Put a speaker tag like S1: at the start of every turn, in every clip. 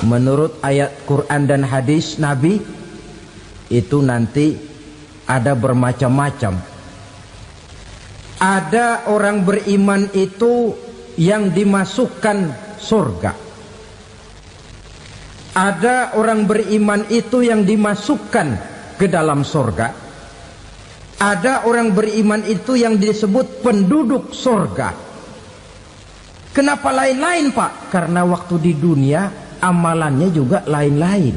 S1: menurut ayat Quran dan hadis Nabi itu nanti ada bermacam-macam. Ada orang beriman itu yang dimasukkan surga. Ada orang beriman itu yang dimasukkan ke dalam surga. Ada orang beriman itu yang disebut penduduk surga. Kenapa lain-lain, Pak? Karena waktu di dunia amalannya juga lain-lain.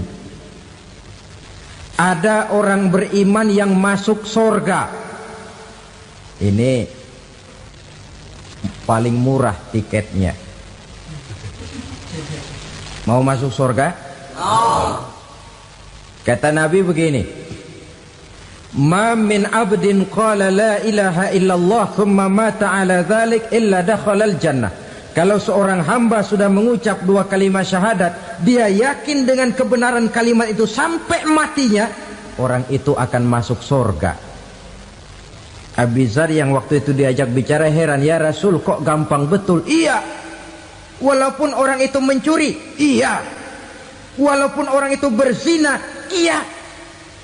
S1: Ada orang beriman yang masuk surga. Ini paling murah tiketnya. Mau masuk surga? Kata Nabi begini, ma min abdin qala la ilaha illallah thumma mata ala dhalik illa dakhalal jannah. Kalau seorang hamba sudah mengucap dua kalimat syahadat, dia yakin dengan kebenaran kalimat itu sampai matinya, orang itu akan masuk surga. Abi Dzar yang waktu itu diajak bicara heran, ya Rasul kok gampang betul? Iya. Walaupun orang itu mencuri, iya. Walaupun orang itu berzina, iya.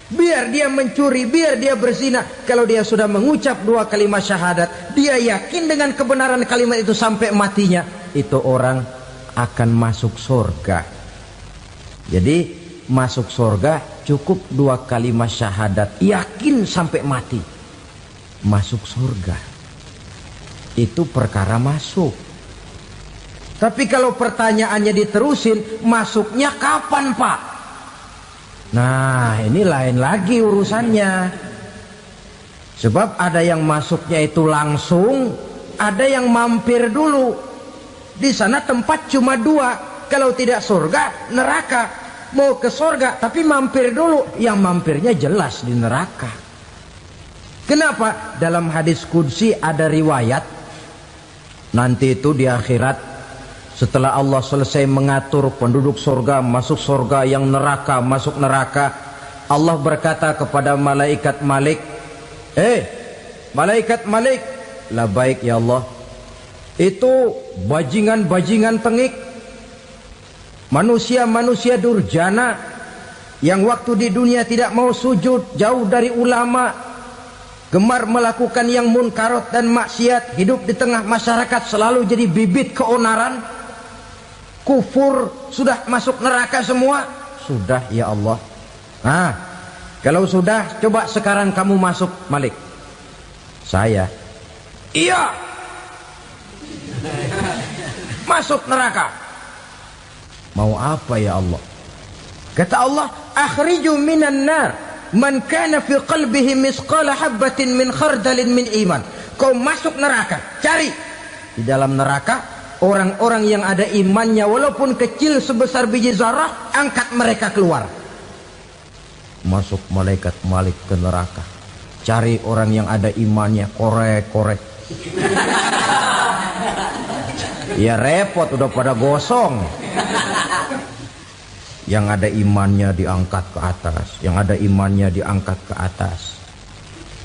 S1: Biar dia mencuri, biar dia berzina, kalau dia sudah mengucap dua kalimat syahadat, dia yakin dengan kebenaran kalimat itu sampai matinya, itu orang akan masuk surga. Jadi masuk surga cukup dua kalimat syahadat, yakin sampai mati, masuk surga. Itu perkara masuk. Tapi kalau pertanyaannya diterusin, masuknya kapan, Pak? Nah, ini lain lagi urusannya. Sebab ada yang masuknya itu langsung, ada yang mampir dulu. Di sana tempat cuma dua, kalau tidak surga, neraka. Mau ke surga, tapi mampir dulu. Yang mampirnya jelas di neraka. Kenapa? Dalam hadis qudsi ada riwayat, nanti itu di akhirat, setelah Allah selesai mengatur penduduk surga masuk surga, yang neraka masuk neraka, Allah berkata kepada malaikat Malik, malaikat Malik, labaik ya Allah. Itu bajingan-bajingan tengik, manusia-manusia durjana yang waktu di dunia tidak mau sujud, jauh dari ulama, gemar melakukan yang munkarat dan maksiat, hidup di tengah masyarakat selalu jadi bibit keonaran, kufur, sudah masuk neraka semua. Sudah ya Allah. Nah, kalau sudah, coba sekarang kamu masuk, Malik. Saya, iya, masuk neraka. Mau apa ya Allah? Kata Allah, akhriju minan nar man kana fi qalbihi misqala habbatin min khardalin min iman. Kau masuk neraka, cari di dalam neraka orang-orang yang ada imannya walaupun kecil sebesar biji zarah, angkat mereka keluar. Masuk malaikat Malik ke neraka, cari orang yang ada imannya, korek-korek. Ya repot, udah pada gosong. Yang ada imannya diangkat ke atas, yang ada imannya diangkat ke atas,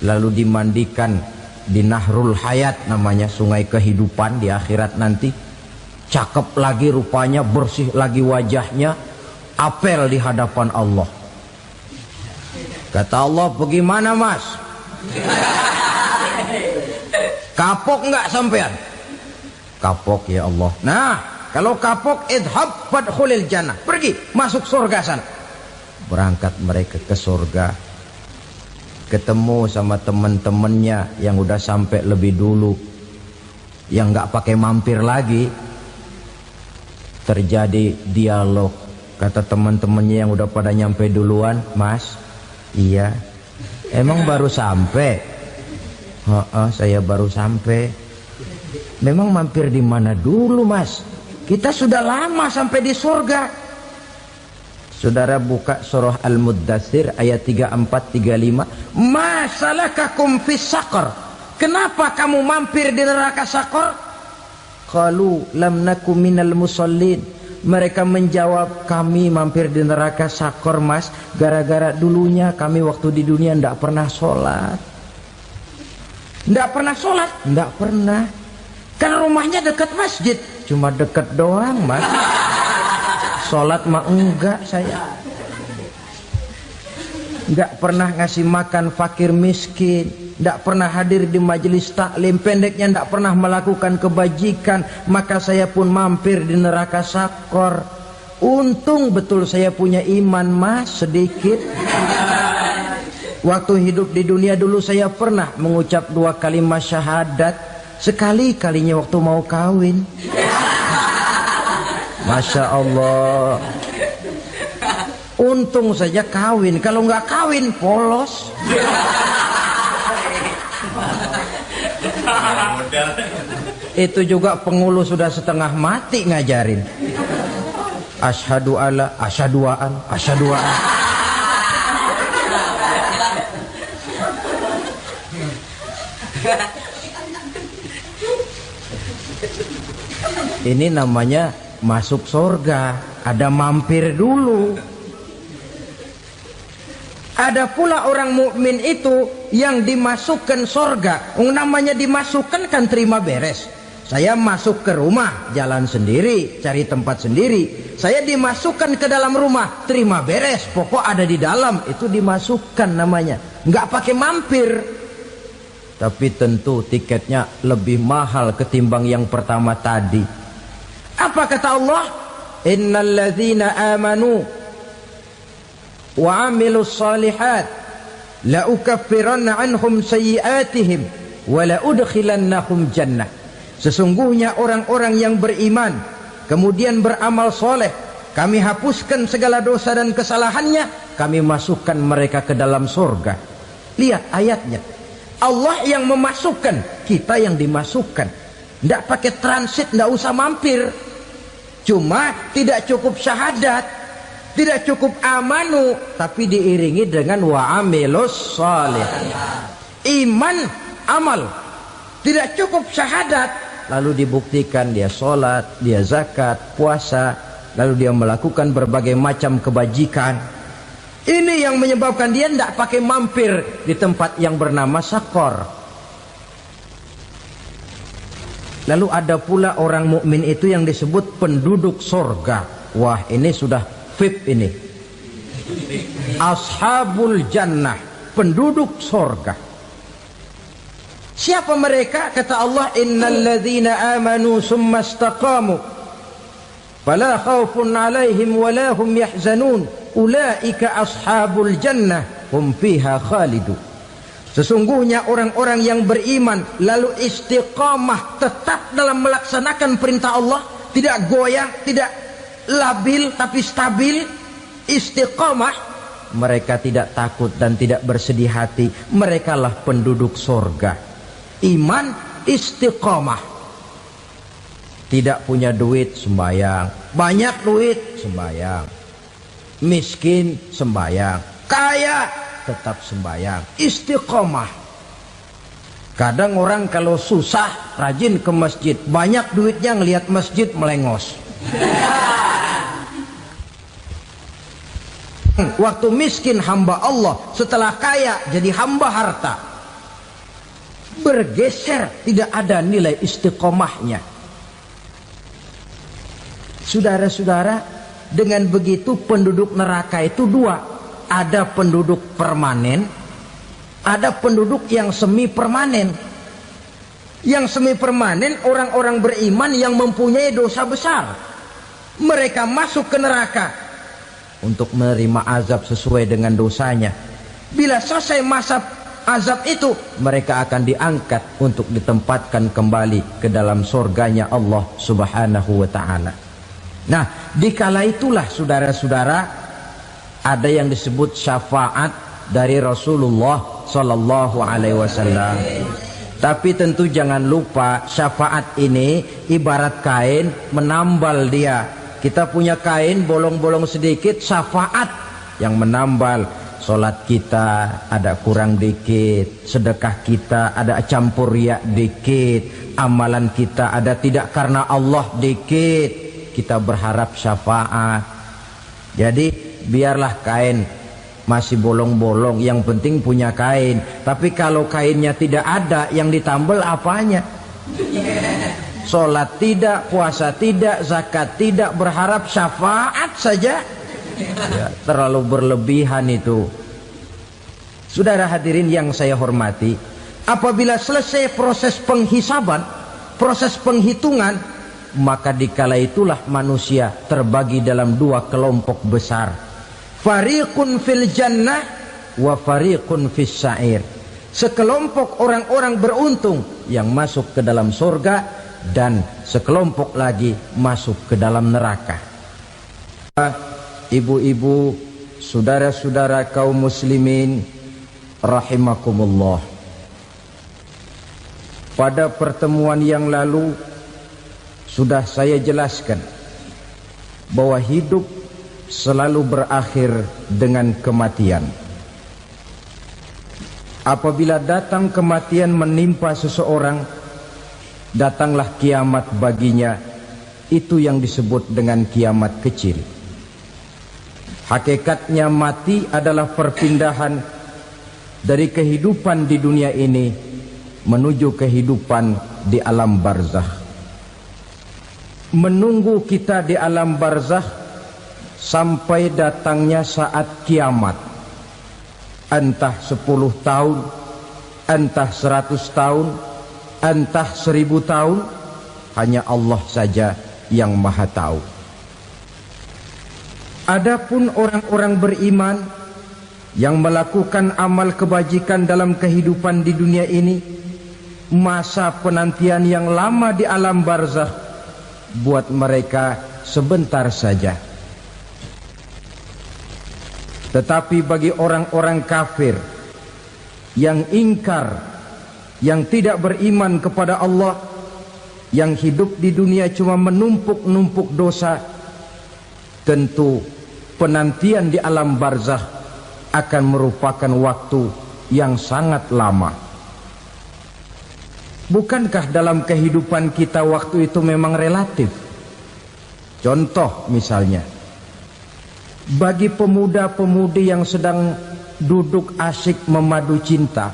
S1: lalu dimandikan di Nahrul Hayat, namanya sungai kehidupan di akhirat nanti. Cakep lagi rupanya, bersih lagi wajahnya, apel di hadapan Allah. Kata Allah, bagaimana mas? Kapok nggak sampean? Kapok ya Allah. Nah, kalau kapok, idhab fadkhulil jannah, pergi masuk surga sana. Berangkat mereka ke surga, ketemu sama teman-temannya yang udah sampai lebih dulu, yang nggak pakai mampir lagi. Terjadi dialog. Kata teman-temannya yang udah pada nyampe duluan, mas, iya, emang baru sampai? Saya baru sampai. Memang mampir di mana dulu mas? Kita sudah lama sampai di surga. Saudara buka surah Al-Muddatsir ayat 34-35. Ma salakakum fis saqar? Kenapa kamu mampir di neraka Saqar? Qalu lam nakum minal musallin. Mereka menjawab, kami mampir di neraka Saqar mas, gara-gara dulunya kami waktu di dunia tidak pernah sholat. Tidak pernah sholat? Tidak pernah. Kan rumahnya dekat masjid. Cuma dekat doang mas. Sholat mah enggak saya. Enggak pernah ngasih makan fakir miskin, enggak pernah hadir di majelis taklim, pendeknya enggak pernah melakukan kebajikan, maka saya pun mampir di neraka sakor. Untung betul saya punya iman mas sedikit. Waktu hidup di dunia dulu saya pernah mengucap 2 kalimat syahadat, sekali-kalinya waktu mau kawin. Masya Allah. Untung saja kawin, kalau nggak kawin polos. Itu juga pengulu sudah setengah mati ngajarin. Asyhadu alla, asyaduaan, asyaduaan. Ini namanya masuk surga, ada mampir dulu. Ada pula orang mukmin itu yang dimasukkan surga. Namanya dimasukkan kan terima beres. Saya masuk ke rumah, jalan sendiri, cari tempat sendiri. Saya dimasukkan ke dalam rumah, terima beres. Pokok ada di dalam, itu dimasukkan namanya. Nggak pakai mampir. Tapi tentu tiketnya lebih mahal ketimbang yang pertama tadi. Apa kata Allah? Innal ladzina amanu wa amilus salihat la ukaffiranna anhum sayyi'atihim wa la udkhilannahum jannah. Sesungguhnya orang-orang yang beriman kemudian beramal soleh, kami hapuskan segala dosa dan kesalahannya, kami masukkan mereka ke dalam surga. Lihat ayatnya, Allah yang memasukkan, kita yang dimasukkan. Tidak pakai transit, tidak usah mampir. Cuma tidak cukup syahadat, tidak cukup amanu, tapi diiringi dengan wa'amilus salih. Iman, amal. Tidak cukup syahadat, lalu dibuktikan dia sholat, dia zakat, puasa, lalu dia melakukan berbagai macam kebajikan. Ini yang menyebabkan dia tidak pakai mampir di tempat yang bernama sakor. Lalu ada pula orang mukmin itu yang disebut penduduk sorga. Wah, ini sudah VIP ini. Ashabul jannah, penduduk sorga. Siapa mereka? Kata Allah, innal ladzina amanu summa istaqamu fala khaufun alaihim wala hum yahzanun ulaika ashabul jannah hum fiha khalidun. Sesungguhnya orang-orang yang beriman lalu istiqamah, tetap dalam melaksanakan perintah Allah, tidak goyang, tidak labil tapi stabil, istiqamah, mereka tidak takut dan tidak bersedih hati. Merekalah penduduk surga. Iman, istiqamah. Tidak punya duit, sembahyang. Banyak duit, sembahyang. Miskin, sembahyang. Kaya, tetap sembahyang. Istiqamah. Kadang orang kalau susah rajin ke masjid, banyak duitnya ngelihat masjid melengos. Waktu miskin hamba Allah, setelah kaya jadi hamba harta. Bergeser, tidak ada nilai istiqomahnya. Saudara-saudara, dengan begitu penduduk neraka itu dua. Ada penduduk permanen, ada penduduk yang semi permanen. Yang semi permanen orang-orang beriman yang mempunyai dosa besar. Mereka masuk ke neraka untuk menerima azab sesuai dengan dosanya. Bila selesai masa azab itu, mereka akan diangkat untuk ditempatkan kembali ke dalam surganya Allah Subhanahu wa ta'ala. Nah, dikala itulah saudara-saudara, ada yang disebut syafaat dari Rasulullah Sallallahu Alaihi Wasallam. Tapi tentu jangan lupa, syafaat ini ibarat kain menambal dia. Kita punya kain bolong-bolong sedikit, syafaat yang menambal. Solat kita ada kurang dikit, sedekah kita ada campur riak dikit, amalan kita ada tidak karena Allah dikit, kita berharap syafaat. Jadi biarlah kain masih bolong-bolong, yang penting punya kain. Tapi kalau kainnya tidak ada, yang ditambal apanya? Sholat tidak, puasa tidak, zakat tidak, berharap syafaat taat saja. Ya, terlalu berlebihan itu. Saudara hadirin yang saya hormati, apabila selesai proses penghisaban, proses penghitungan, maka dikala itulah manusia terbagi dalam dua kelompok besar. Fariqun fil jannah wa fariqun fis sa'ir. Sekelompok orang-orang beruntung yang masuk ke dalam surga, dan sekelompok lagi masuk ke dalam neraka. Ibu-ibu, saudara-saudara kaum muslimin rahimakumullah. Pada pertemuan yang lalu sudah saya jelaskan bahwa hidup selalu berakhir dengan kematian. Apabila datang kematian menimpa seseorang, datanglah kiamat baginya. Itu yang disebut dengan kiamat kecil. Hakikatnya mati adalah perpindahan dari kehidupan di dunia ini menuju kehidupan di alam barzakh. Menunggu kita di alam barzakh sampai datangnya saat kiamat. Entah 10 tahun, entah 100 tahun, entah 1000 tahun, hanya Allah saja yang maha tahu. Adapun orang-orang beriman yang melakukan amal kebajikan dalam kehidupan di dunia ini, masa penantian yang lama di alam barzakh buat mereka sebentar saja. Tetapi bagi orang-orang kafir yang ingkar, yang tidak beriman kepada Allah, yang hidup di dunia cuma menumpuk-numpuk dosa, tentu penantian di alam barzakh akan merupakan waktu yang sangat lama. Bukankah dalam kehidupan kita waktu itu memang relatif? Contoh misalnya, bagi pemuda-pemudi yang sedang duduk asyik memadu cinta,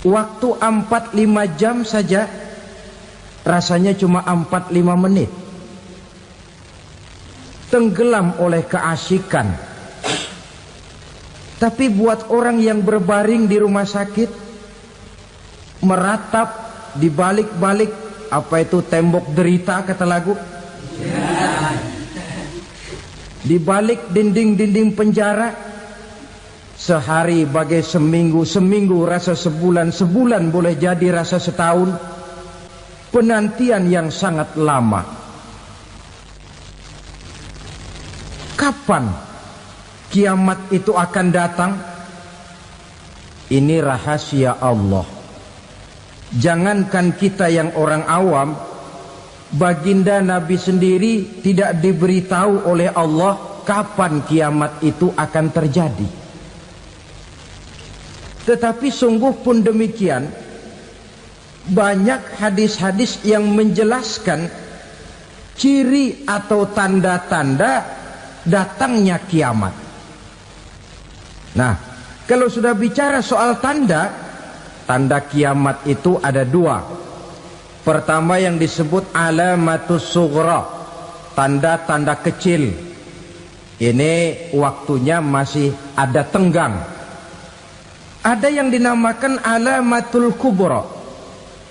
S1: waktu 4-5 jam saja rasanya cuma 4-5 menit. Tenggelam oleh keasikan. Tapi buat orang yang berbaring di rumah sakit, meratap di balik-balik apa itu tembok derita kata lagu, di balik dinding-dinding penjara, sehari bagai seminggu, seminggu rasa sebulan, sebulan boleh jadi rasa setahun. Penantian yang sangat lama. Kapan kiamat itu akan datang? Ini rahasia Allah. Jangankan kita yang orang awam, baginda Nabi sendiri tidak diberitahu oleh Allah kapan kiamat itu akan terjadi. Tetapi sungguh pun demikian, banyak hadis-hadis yang menjelaskan ciri atau tanda-tanda datangnya kiamat. Nah, kalau sudah bicara soal tanda, tanda kiamat itu ada dua. Pertama yang disebut alamatus sughra, tanda-tanda kecil. Ini waktunya masih ada tenggang. Ada yang dinamakan alamatul kubra,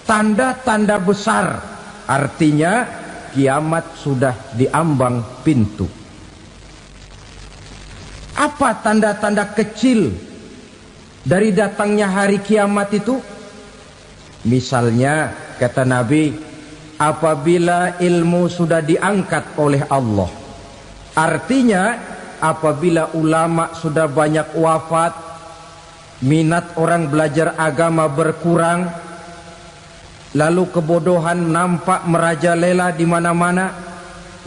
S1: tanda-tanda besar. Artinya kiamat sudah diambang pintu. Apa tanda-tanda kecil dari datangnya hari kiamat itu? Misalnya kata Nabi, apabila ilmu sudah diangkat oleh Allah. Artinya apabila ulama sudah banyak wafat, minat orang belajar agama berkurang, lalu kebodohan nampak merajalela di mana-mana,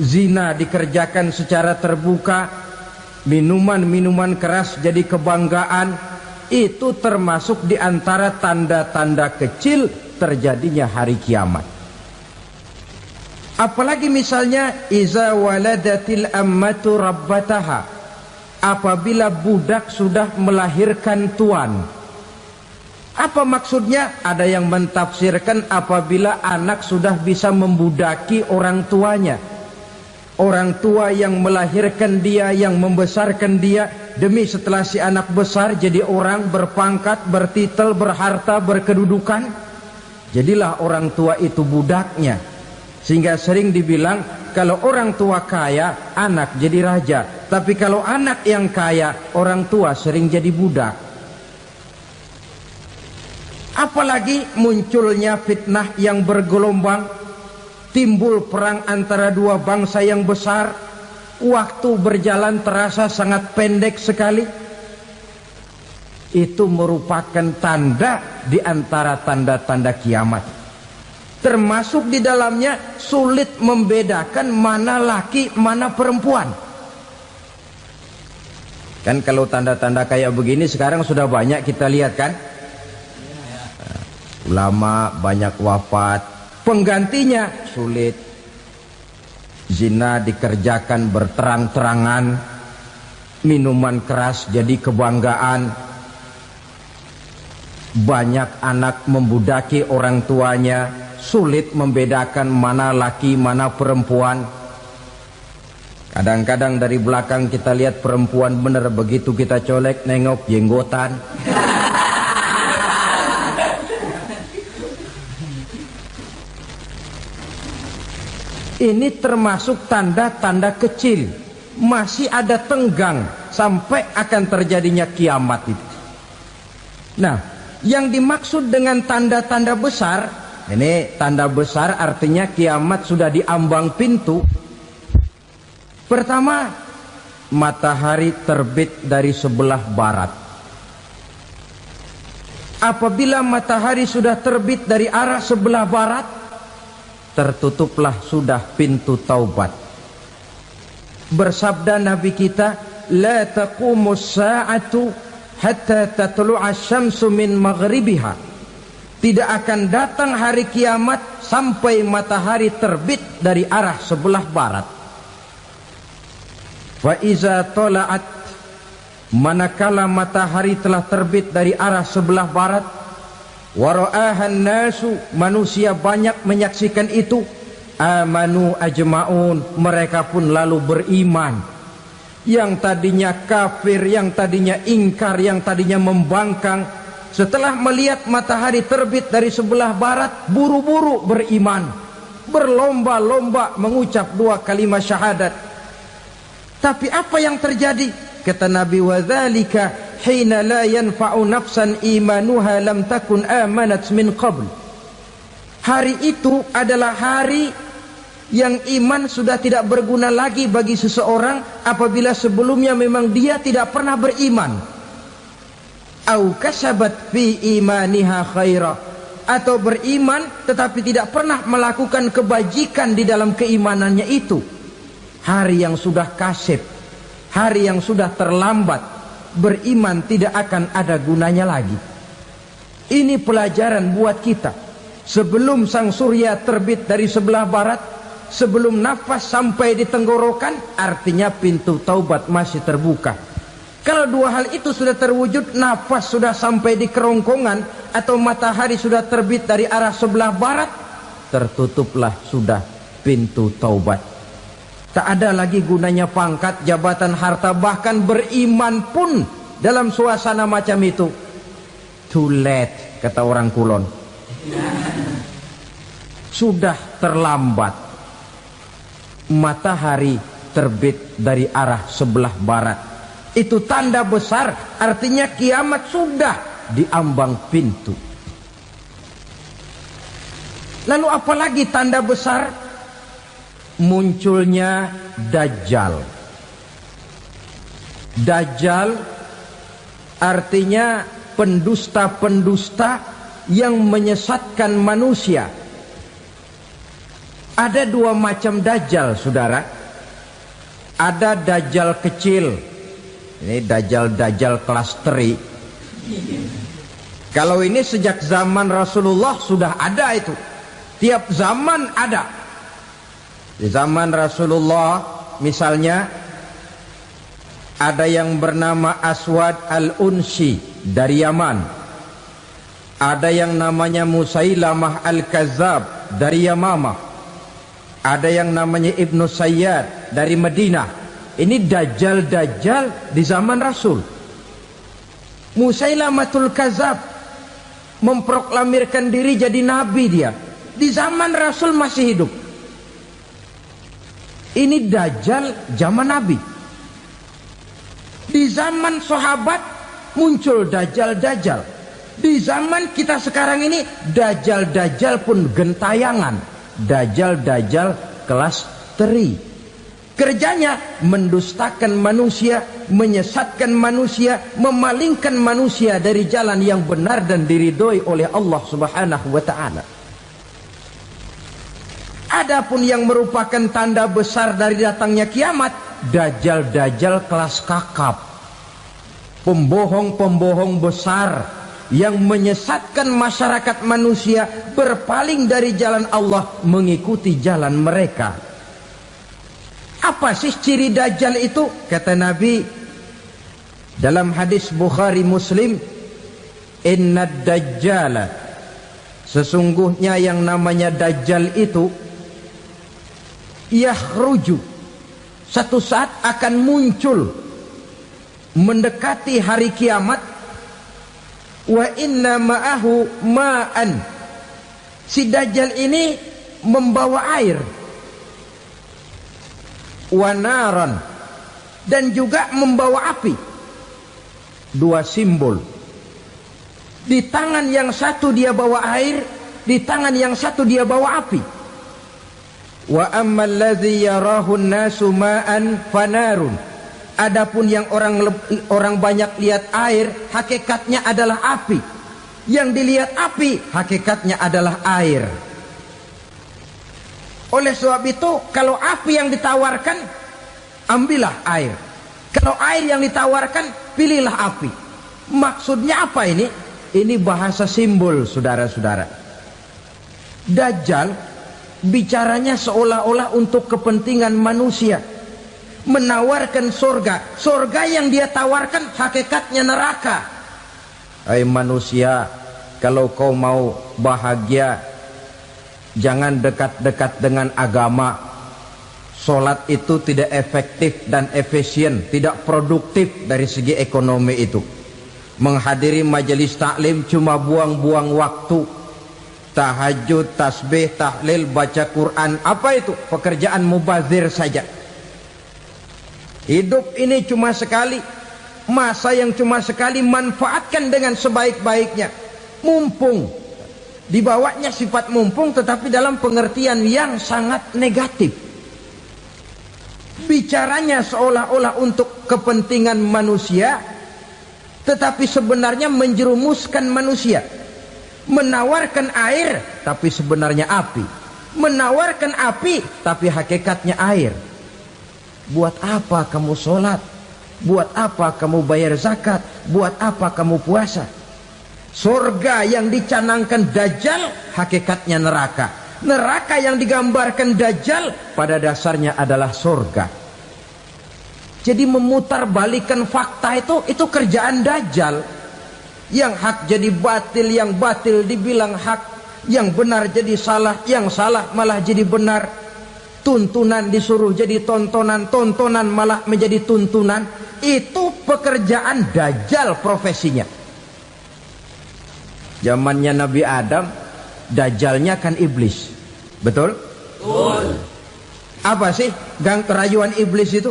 S1: zina dikerjakan secara terbuka, minuman-minuman keras jadi kebanggaan, itu termasuk di antara tanda-tanda kecil terjadinya hari kiamat. Apalagi misalnya iza waladatil ammatu rabbataha, apabila budak sudah melahirkan tuan. Apa maksudnya? Ada yang mentafsirkan apabila anak sudah bisa membudaki orang tuanya. Orang tua yang melahirkan dia, yang membesarkan dia, demi setelah si anak besar jadi orang berpangkat, bertitel, berharta, berkedudukan. Jadilah orang tua itu budaknya. Sehingga sering dibilang, kalau orang tua kaya, anak jadi raja. Tapi kalau anak yang kaya, orang tua sering jadi budak. Apalagi munculnya fitnah yang bergelombang, timbul perang antara dua bangsa yang besar, waktu berjalan terasa sangat pendek sekali. Itu merupakan tanda di antara tanda-tanda kiamat. Termasuk di dalamnya sulit membedakan mana laki, mana perempuan. Kan kalau tanda-tanda kayak begini sekarang sudah banyak kita lihat kan. Ulama banyak wafat, penggantinya sulit. Zina dikerjakan berterang-terangan, minuman keras jadi kebanggaan. Banyak anak membudaki orang tuanya, sulit membedakan mana laki mana perempuan. Kadang-kadang dari belakang kita lihat perempuan bener, begitu kita colek nengok jenggotan. Ini termasuk tanda-tanda kecil, masih ada tenggang sampai akan terjadinya kiamat itu. Nah, yang dimaksud dengan tanda-tanda besar, ini tanda besar artinya kiamat sudah di ambang pintu. Pertama, matahari terbit dari sebelah barat. Apabila matahari sudah terbit dari arah sebelah barat, tertutuplah sudah pintu taubat. Bersabda Nabi kita, la taqumus sa'atu hatta tatlu'a syamsu min maghribiha. Tidak akan datang hari kiamat sampai matahari terbit dari arah sebelah barat. Fa iza tala'at, manakala matahari telah terbit dari arah sebelah barat, wara'ahan nasu, manusia banyak menyaksikan itu, amanu ajma'un, mereka pun lalu beriman. Yang tadinya kafir, yang tadinya ingkar, yang tadinya membangkang, setelah melihat matahari terbit dari sebelah barat, buru-buru beriman, berlomba-lomba mengucap dua kalimat syahadat. Tapi apa yang terjadi? Kata Nabi, wadzalika hina la yanfa'u nafsan imanuha lam takun amanat min qabl. Hari itu adalah hari yang iman sudah tidak berguna lagi bagi seseorang apabila sebelumnya memang dia tidak pernah beriman. Au kasabat fi imaniha khaira, atau beriman tetapi tidak pernah melakukan kebajikan di dalam keimanannya itu. Hari yang sudah kasib, hari yang sudah terlambat, beriman tidak akan ada gunanya lagi. Ini pelajaran buat kita. Sebelum sang surya terbit dari sebelah barat, sebelum nafas sampai di tenggorokan, artinya pintu taubat masih terbuka. Kalau dua hal itu sudah terwujud, nafas sudah sampai di kerongkongan, atau matahari sudah terbit dari arah sebelah barat, tertutuplah sudah pintu taubat. Tak ada lagi gunanya pangkat, jabatan, harta, bahkan beriman pun dalam suasana macam itu. Too late, kata orang Kulon. Sudah terlambat. Matahari terbit dari arah sebelah barat. Itu tanda besar, artinya kiamat sudah di ambang pintu. Lalu apalagi tanda besar? Munculnya Dajjal. Dajjal artinya pendusta-pendusta yang menyesatkan manusia. Ada dua macam Dajjal, saudara. Ada Dajjal kecil. Ini Dajjal kelas teri. Kalau ini sejak zaman Rasulullah sudah ada itu. Tiap zaman ada. Di zaman Rasulullah misalnya ada yang bernama Aswad al-Unsi dari Yaman. Ada yang namanya Musailamah al-Kazzab dari Yamamah. Ada yang namanya Ibnu Sayyad dari Madinah. Ini dajjal-dajjal di zaman Rasul. Musailamatul Kazab memproklamirkan diri jadi nabi dia. Di zaman Rasul masih hidup. Ini dajjal zaman Nabi. Di zaman sahabat muncul dajjal-dajjal. Di zaman kita sekarang ini dajjal-dajjal pun gentayangan. Dajjal-dajjal kelas teri. Kerjanya mendustakan manusia, menyesatkan manusia, memalingkan manusia dari jalan yang benar dan diridhoi oleh Allah Subhanahu wa taala. Adapun yang merupakan tanda besar dari datangnya kiamat, dajjal-dajjal kelas kakap. Pembohong-pembohong besar yang menyesatkan masyarakat manusia berpaling dari jalan Allah mengikuti jalan mereka. Apa sih ciri dajjal itu? Kata Nabi dalam hadis Bukhari Muslim, "Inna dajjala", sesungguhnya yang namanya dajjal itu yakhruju, satu saat akan muncul mendekati hari kiamat. Wa inna ma'ahu ma'an, si dajjal ini membawa air. Wa naran, dan juga membawa api. Dua simbol. Di tangan yang satu dia bawa air, di tangan yang satu dia bawa api. Wa ammal ladzi yarahu an-nasu ma'an fanarun, adapun yang orang banyak lihat air, hakikatnya adalah api. Yang dilihat api, hakikatnya adalah air. Oleh sebab itu, kalau api yang ditawarkan, ambillah air. Kalau air yang ditawarkan, pilihlah api. Maksudnya apa ini? Ini bahasa simbol, saudara-saudara. Dajjal bicaranya seolah-olah untuk kepentingan manusia, menawarkan surga. Surga yang dia tawarkan hakikatnya neraka. Hai manusia, kalau kau mau bahagia, jangan dekat-dekat dengan agama. Solat itu tidak efektif dan efisien, tidak produktif dari segi ekonomi itu. Menghadiri majelis taklim cuma buang-buang waktu. Tahajud, tasbih, tahlil, baca Quran, apa itu? Pekerjaan mubazir saja. Hidup ini cuma sekali, masa yang cuma sekali, manfaatkan dengan sebaik-baiknya. Mumpung, dibawanya sifat mumpung, tetapi dalam pengertian yang sangat negatif. Bicaranya seolah-olah untuk kepentingan manusia, tetapi sebenarnya menjerumuskan manusia. Menawarkan air, tapi sebenarnya api. Menawarkan api, tapi hakikatnya air. Buat apa kamu sholat? Buat apa kamu bayar zakat? Buat apa kamu puasa? Surga yang dicanangkan dajjal, hakikatnya neraka. Neraka yang digambarkan dajjal, pada dasarnya adalah surga. Jadi memutarbalikkan fakta itu kerjaan dajjal. Yang hak jadi batil, yang batil dibilang hak, yang benar jadi salah, yang salah malah jadi benar. Tuntunan disuruh jadi tontonan, tontonan malah menjadi tuntunan. Itu pekerjaan dajjal profesinya. Zamannya Nabi Adam, dajjalnya kan iblis. Betul? Betul. Apa sih gang kerayuan iblis itu?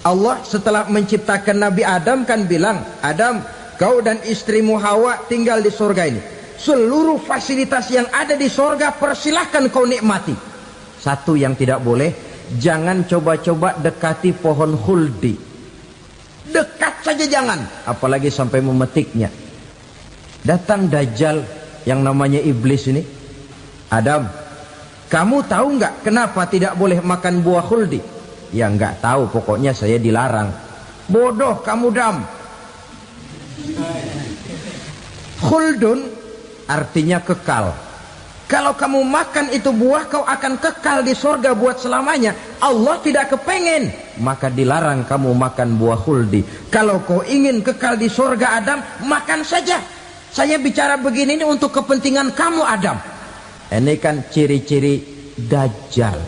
S1: Allah setelah menciptakan Nabi Adam kan bilang, Adam, kau dan istrimu Hawa tinggal di surga ini. Seluruh fasilitas yang ada di surga persilahkan kau nikmati. Satu yang tidak boleh, jangan coba-coba dekati pohon khuldi. Dekat saja jangan, apalagi sampai memetiknya. Datang dajjal yang namanya iblis ini. Adam, kamu tahu nggak kenapa tidak boleh makan buah khuldi? Ya nggak tahu, pokoknya saya dilarang. Bodoh kamu Dam. Khuldun artinya kekal. Kalau kamu makan itu buah, kau akan kekal di surga buat selamanya. Allah tidak kepengen, maka dilarang kamu makan buah khuldi. Kalau kau ingin kekal di surga Adam, makan saja. Saya bicara begini ini untuk kepentingan kamu Adam. Ini kan ciri-ciri Dajjal.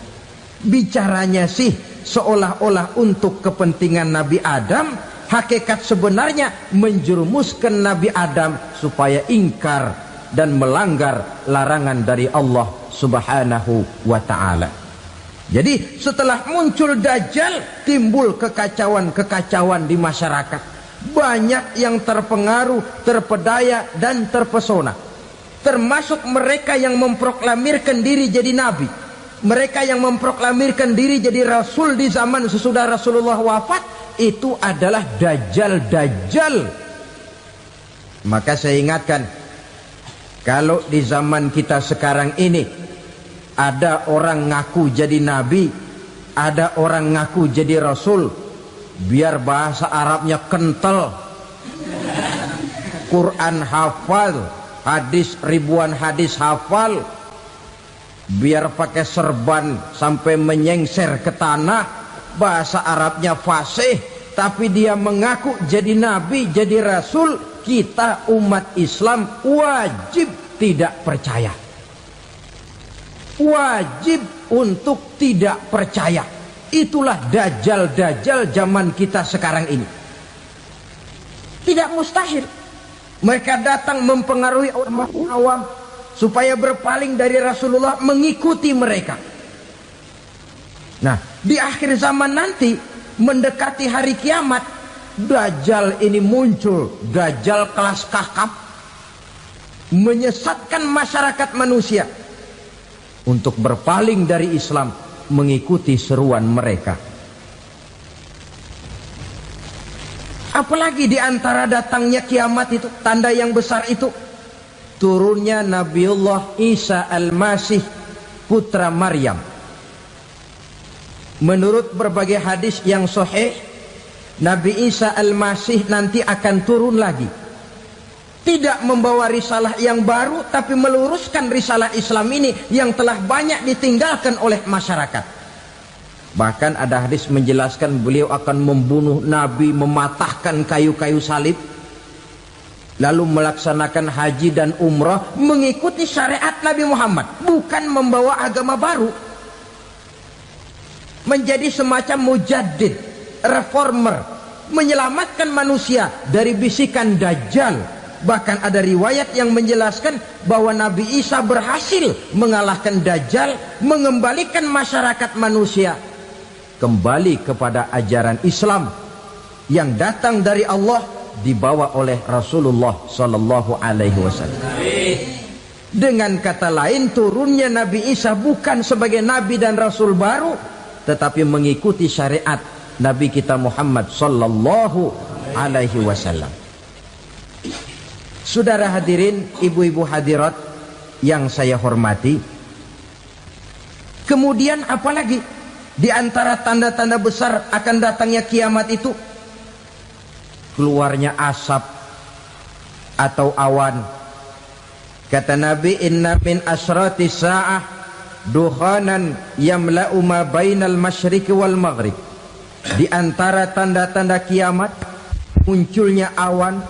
S1: Bicaranya sih seolah-olah untuk kepentingan Nabi Adam, hakikat sebenarnya menjerumuskan Nabi Adam supaya ingkar dan melanggar larangan dari Allah Subhanahu wa ta'ala. Jadi setelah muncul Dajjal, timbul kekacauan-kekacauan di masyarakat. Banyak yang terpengaruh, terpedaya dan terpesona. Termasuk mereka yang memproklamirkan diri jadi nabi. Mereka yang memproklamirkan diri jadi rasul di zaman sesudah Rasulullah wafat, itu adalah Dajjal-Dajjal. Maka saya ingatkan, kalau di zaman kita sekarang ini ada orang ngaku jadi nabi, ada orang ngaku jadi rasul, biar bahasa Arabnya kental, Quran hafal, hadis ribuan hadis hafal, biar pakai serban sampai menyengser ke tanah, bahasa Arabnya fasih, tapi dia mengaku jadi nabi, jadi rasul, kita umat Islam wajib tidak percaya. Wajib untuk tidak percaya. Itulah Dajjal-Dajjal zaman kita sekarang ini. Tidak mustahil mereka datang mempengaruhi orang awam supaya berpaling dari Rasulullah, mengikuti mereka. Nah, di akhir zaman nanti, mendekati hari kiamat, Dajjal ini muncul. Dajjal kelas kakap, menyesatkan masyarakat manusia untuk berpaling dari Islam, mengikuti seruan mereka. Apalagi di antara datangnya kiamat itu, tanda yang besar itu, turunnya Nabiullah Isa Al-Masih, putra Maryam. Menurut berbagai hadis yang sahih, Nabi Isa Al-Masih nanti akan turun lagi. Tidak membawa risalah yang baru, tapi meluruskan risalah Islam ini yang telah banyak ditinggalkan oleh masyarakat. Bahkan ada hadis menjelaskan beliau akan membunuh Nabi, mematahkan kayu-kayu salib, lalu melaksanakan haji dan umrah mengikuti syariat Nabi Muhammad, bukan membawa agama baru. Menjadi semacam mujaddid, reformer, menyelamatkan manusia dari bisikan Dajjal. Bahkan ada riwayat yang menjelaskan bahwa Nabi Isa berhasil mengalahkan Dajjal, mengembalikan masyarakat manusia kembali kepada ajaran Islam yang datang dari Allah, dibawa oleh Rasulullah sallallahu alaihi wasallam. Dengan kata lain, turunnya Nabi Isa bukan sebagai nabi dan rasul baru, tetapi mengikuti syariat Nabi kita Muhammad sallallahu alaihi wasallam. Saudara hadirin, ibu-ibu hadirat yang saya hormati, kemudian apalagi di antara tanda-tanda besar akan datangnya kiamat itu? Keluarnya asap atau awan. Kata Nabi, inna min asyrati sa'ah dukhanan yamla'u ma bainal masyriqi wal maghrib. Di antara tanda-tanda kiamat, munculnya awan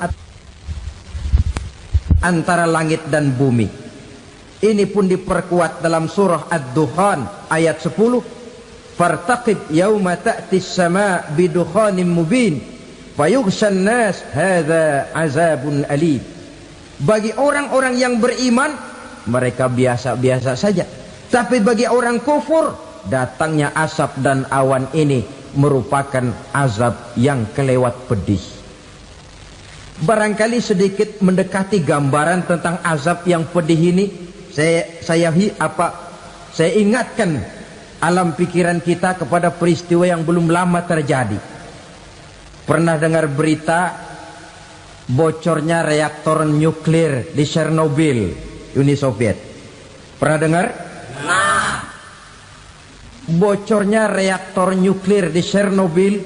S1: antara langit dan bumi. Ini pun diperkuat dalam surah Ad-Dukhan ayat 10. Fartaqib yauma ta'tis sama' bidukhanin mubin fayughshan nas hadza azabun alim. Bagi orang-orang yang beriman, mereka biasa-biasa saja. Tapi bagi orang kufur, datangnya asap dan awan ini merupakan azab yang kelewat pedih. Barangkali sedikit mendekati gambaran tentang azab yang pedih ini, saya ingatkan alam pikiran kita kepada peristiwa yang belum lama terjadi. Pernah dengar berita bocornya reaktor nuklir di Chernobyl, Uni Soviet? Pernah dengar? Nah, bocornya reaktor nuklir di Chernobyl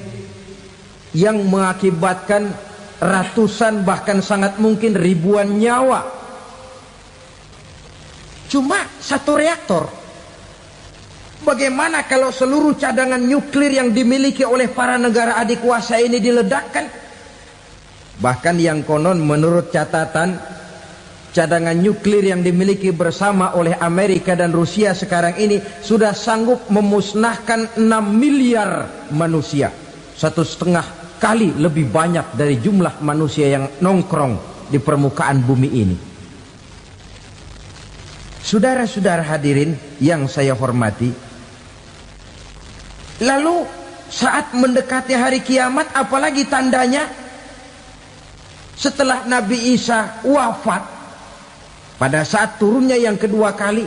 S1: yang mengakibatkan ratusan bahkan sangat mungkin ribuan nyawa. Cuma satu reaktor. Bagaimana kalau seluruh cadangan nuklir yang dimiliki oleh para negara adik kuasa ini diledakkan? Bahkan yang konon menurut catatan cadangan nuklir yang dimiliki bersama oleh Amerika dan Rusia sekarang ini sudah sanggup memusnahkan 6 miliar manusia, 1,5 kali lebih banyak dari jumlah manusia yang nongkrong di permukaan bumi ini. Saudara-saudara hadirin yang saya hormati, lalu saat mendekati hari kiamat, apalagi tandanya setelah Nabi Isa wafat, pada saat turunnya yang kedua kali,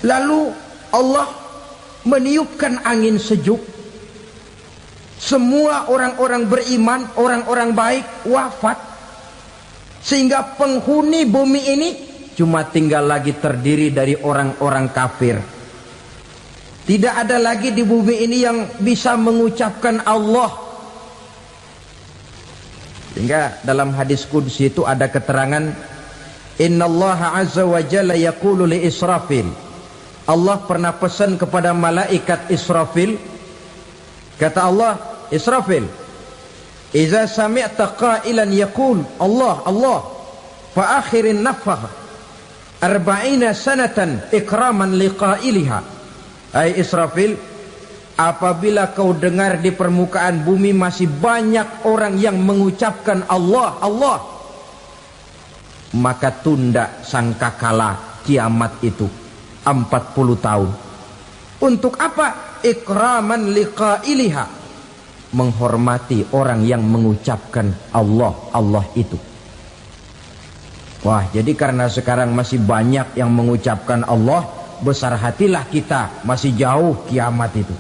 S1: lalu Allah meniupkan angin sejuk, semua orang-orang beriman, orang-orang baik wafat, sehingga penghuni bumi ini cuma tinggal lagi terdiri dari orang-orang kafir. Tidak ada lagi di bumi ini yang bisa mengucapkan Allah. Sehingga dalam hadis qudsi itu ada keterangan, Innallaha azza wa jalla yaqulu li Israfil. Allah pernah pesan kepada malaikat Israfil. Kata Allah, Israfil, Iza sami'ta qailan yaqul Allah Allah fa akhirin nafah 40 sanatan ikraman liqailiha. Hai Israfil, apabila kau dengar di permukaan bumi masih banyak orang yang mengucapkan Allah Allah, maka tunda sangkakala kiamat itu 40 tahun. Untuk apa? Ikraman liqailiha, menghormati orang yang mengucapkan Allah Allah itu. Wah, jadi karena sekarang masih banyak yang mengucapkan Allah, besar hatilah kita, masih jauh kiamat itu.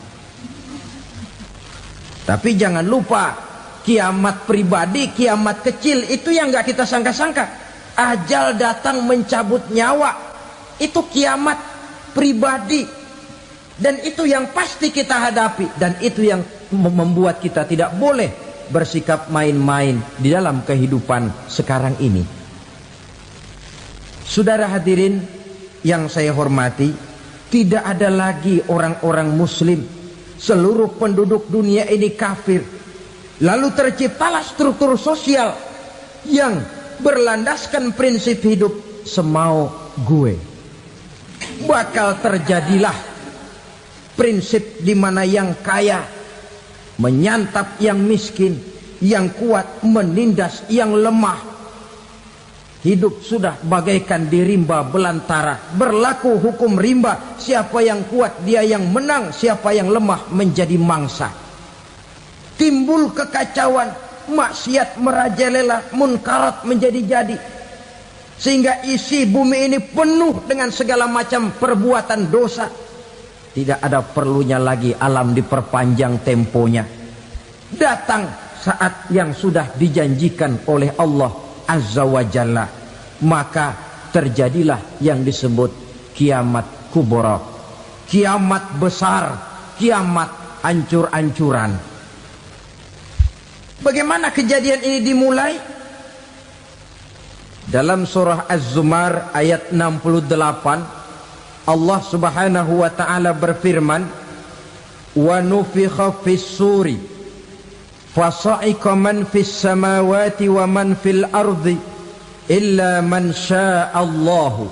S1: Tapi jangan lupa, kiamat pribadi, kiamat kecil itu yang gak kita sangka-sangka. Ajal datang mencabut nyawa, itu kiamat pribadi. Dan itu yang pasti kita hadapi. Dan itu yang membuat kita tidak boleh bersikap main-main di dalam kehidupan sekarang ini. Saudara hadirin yang saya hormati, tidak ada lagi orang-orang muslim. Seluruh penduduk dunia ini kafir. Lalu terciptalah struktur sosial yang berlandaskan prinsip hidup semau gue. Bakal terjadilah prinsip di mana yang kaya menyantap yang miskin, yang kuat menindas yang lemah. Hidup sudah bagaikan di rimba belantara, berlaku hukum rimba, siapa yang kuat dia yang menang, siapa yang lemah menjadi mangsa. Timbul kekacauan, maksiat merajalela, munkarat menjadi-jadi, sehingga isi bumi ini penuh dengan segala macam perbuatan dosa. Tidak ada perlunya lagi alam diperpanjang temponya. Datang saat yang sudah dijanjikan oleh Allah Azza wa Jalla, maka terjadilah yang disebut kiamat kubra, kiamat besar, kiamat ancur-ancuran. Bagaimana kejadian ini dimulai? Dalam surah Az-Zumar ayat 68, Allah Subhanahu wa taala berfirman, "Wa nufikha fis-suri fasa'iqa man fis samawati wa man fil ardi illa man sya'allahu."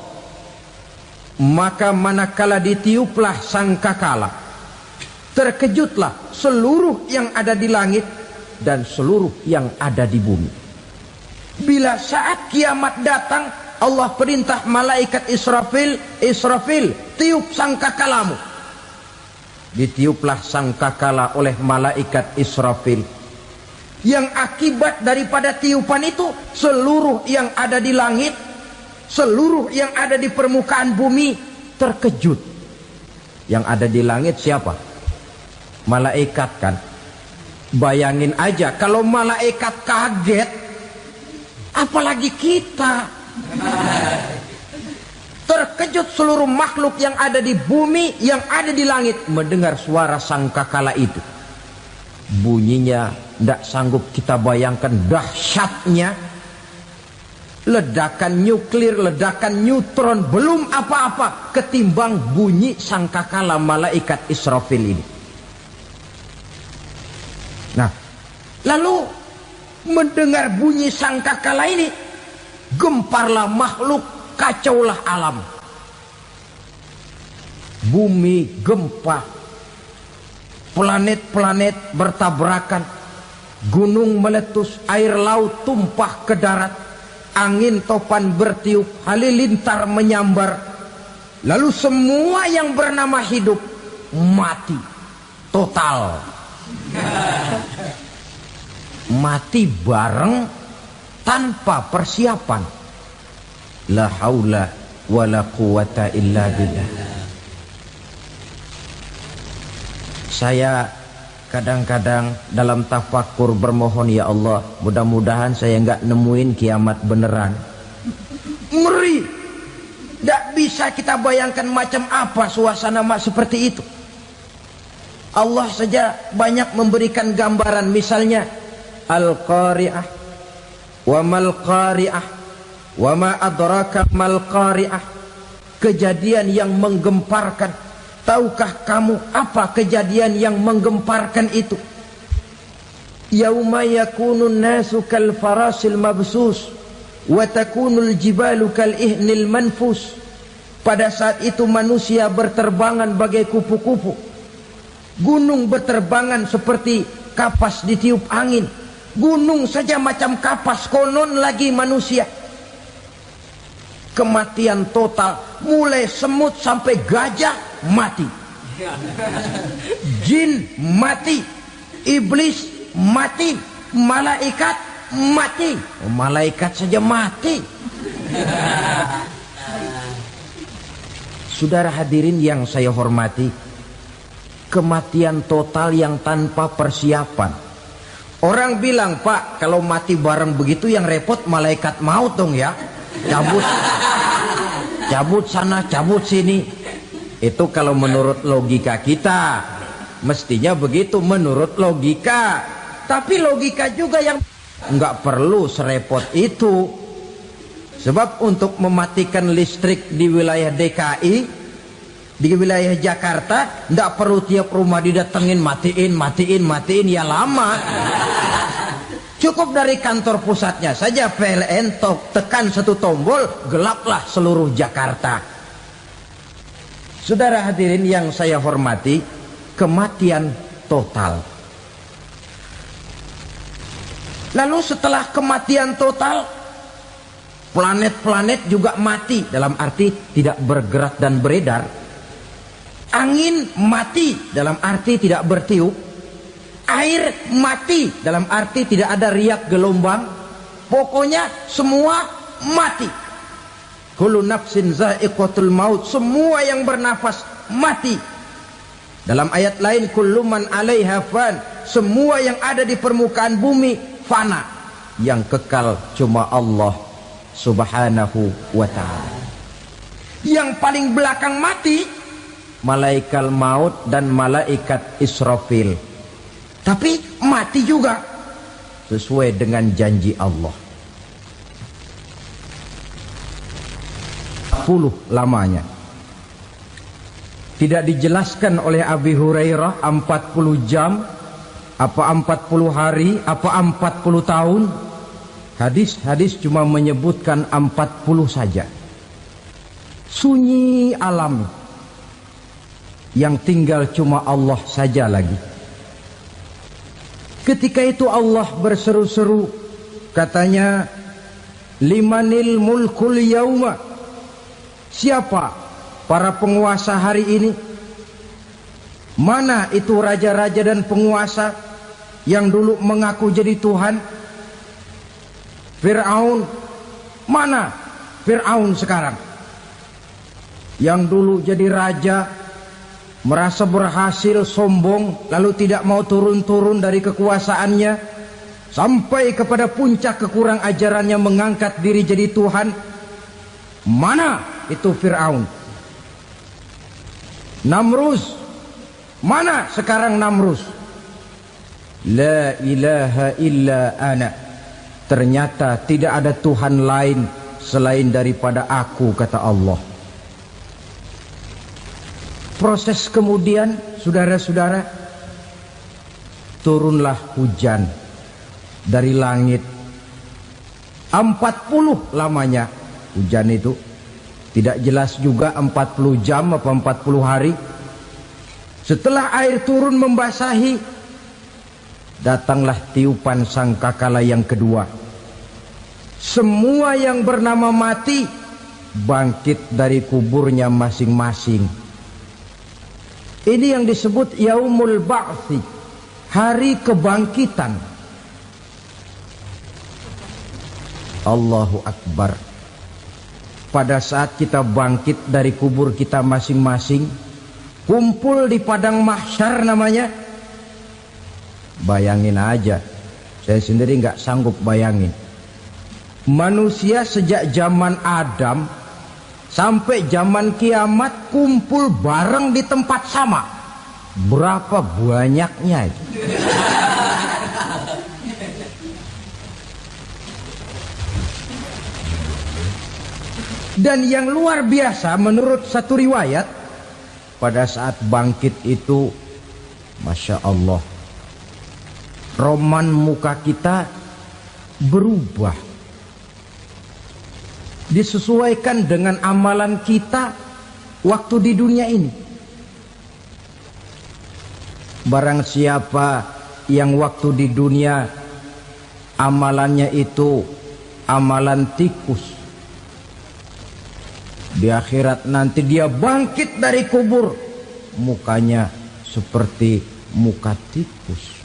S1: Maka manakala ditiuplah sangkakala, terkejutlah seluruh yang ada di langit dan seluruh yang ada di bumi. Bila saat kiamat datang, Allah perintah malaikat Israfil, Israfil, tiup sangkakalamu. Ditiuplah sangkakala oleh malaikat Israfil. Yang akibat daripada tiupan itu, seluruh yang ada di langit, seluruh yang ada di permukaan bumi terkejut. Yang ada di langit siapa? Malaikat kan. Bayangin aja kalau malaikat kaget, apalagi kita. Terkejut seluruh makhluk yang ada di bumi, yang ada di langit mendengar suara sangkakala itu. Bunyinya tidak sanggup kita bayangkan dahsyatnya. Ledakan nuklir, ledakan neutron, belum apa-apa ketimbang bunyi sangkakala malaikat Israfil ini. Nah, lalu mendengar bunyi sangkakala ini, Gemparlah makhluk, kacaulah alam. Bumi gempa, planet-planet bertabrakan, gunung meletus, air laut tumpah ke darat, angin topan bertiup, halilintar menyambar. Lalu semua yang bernama hidup mati total. Mati bareng tanpa persiapan. La haula wala quwata illa billah. Saya kadang-kadang dalam tafakur bermohon, ya Allah, mudah-mudahan saya enggak nemuin kiamat beneran. Ngeri. Tidak bisa kita bayangkan macam apa suasana seperti itu. Allah saja banyak memberikan gambaran, misalnya Al-Qari'ah, wa mal qari'ah, wa ma adraka mal qari'ah. Kejadian yang menggemparkan. Tahukah kamu apa kejadian yang menggemparkan itu? Yauma yakunun nasu kal farasil mabsus wa takunul jibalu kal ihnil manfus. Pada saat itu manusia berterbangan bagai kupu-kupu. Gunung berterbangan seperti kapas ditiup angin. Gunung saja macam kapas, konon lagi manusia. Kematian total, mulai semut sampai gajah mati, jin mati, iblis mati, malaikat mati. Malaikat saja mati. Saudara hadirin yang saya hormati, kematian total yang tanpa persiapan. Orang bilang, Pak, kalau mati bareng begitu yang repot malaikat maut dong ya. Cabut sana, cabut sini. Itu kalau menurut logika kita, mestinya begitu menurut logika. Tapi logika juga yang nggak perlu serepot itu. Sebab untuk mematikan listrik di wilayah DKI, di wilayah Jakarta, nggak perlu tiap rumah didatengin, matiin, ya lama. Cukup dari kantor pusatnya saja PLN, tekan satu tombol, gelaplah seluruh Jakarta. Saudara hadirin yang saya hormati, kematian total. Lalu setelah kematian total, planet-planet juga mati, dalam arti tidak bergerak dan beredar. Angin mati, dalam arti tidak bertiup. Air mati, dalam arti tidak ada riak gelombang. Pokoknya semua mati. Kullu nafsin za'iqatul maut. Semua yang bernafas mati. Dalam ayat lain, kullu man 'alaiha fan. Semua yang ada di permukaan bumi fana. Yang kekal cuma Allah Subhanahu wa ta'ala. Yang paling belakang mati malaikat maut dan malaikat Israfil. Tapi mati juga sesuai dengan janji Allah. 10 lamanya. Tidak dijelaskan oleh Abi Hurairah 40 jam, apa 40 hari, apa 40 tahun. Hadis-hadis cuma menyebutkan 40 saja. Sunyi alam. Yang tinggal cuma Allah saja lagi. Ketika itu Allah berseru-seru, katanya, limanil mulkul yauma. Siapa para penguasa hari ini? Mana itu raja-raja dan penguasa yang dulu mengaku jadi Tuhan? Fir'aun. Mana Fir'aun sekarang? Yang dulu jadi raja, merasa berhasil, sombong, lalu tidak mau turun-turun dari kekuasaannya, sampai kepada puncak kekurang ajarannya mengangkat diri jadi Tuhan. Mana itu Fir'aun? Namrus. Mana sekarang Namrus? La ilaha illa ana. Ternyata tidak ada Tuhan lain selain daripada aku, kata Allah. Proses kemudian, saudara-saudara, turunlah hujan dari langit. 40 lamanya hujan itu. Tidak jelas juga 40 jam apa 40 hari. Setelah air turun membasahi, datanglah tiupan sangkakala yang kedua. Semua yang bernama mati bangkit dari kuburnya masing-masing. Ini yang disebut Yaumul Ba'thi, hari kebangkitan. Allahu Akbar. Pada saat kita bangkit dari kubur kita masing-masing, kumpul di padang mahsyar namanya. Bayangin aja, saya sendiri nggak sanggup bayangin. Manusia sejak zaman Adam sampai zaman kiamat kumpul bareng di tempat sama. Berapa banyaknya itu? Dan yang luar biasa menurut satu riwayat, pada saat bangkit itu, Masya Allah, roman muka kita berubah, disesuaikan dengan amalan kita waktu di dunia ini. Barang siapa yang waktu di dunia amalannya itu amalan tikus, di akhirat nanti dia bangkit dari kubur, mukanya seperti muka tikus.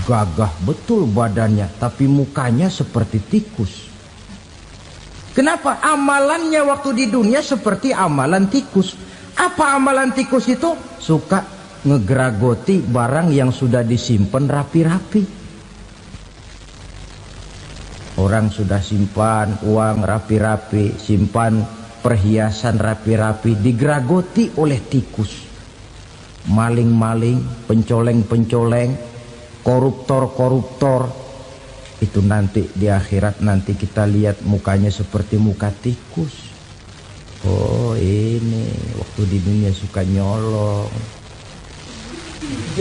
S1: Gagah betul badannya, tapi mukanya seperti tikus. Kenapa? Amalannya waktu di dunia seperti amalan tikus. Apa amalan tikus itu? Suka ngegeragoti barang yang sudah disimpan rapi-rapi. Orang sudah simpan uang rapi-rapi, simpan perhiasan rapi-rapi, digeragoti oleh tikus. Maling-maling, pencoleng-pencoleng, koruptor-koruptor. Itu nanti di akhirat nanti kita lihat mukanya seperti muka tikus. Oh ini waktu di dunia suka nyolong,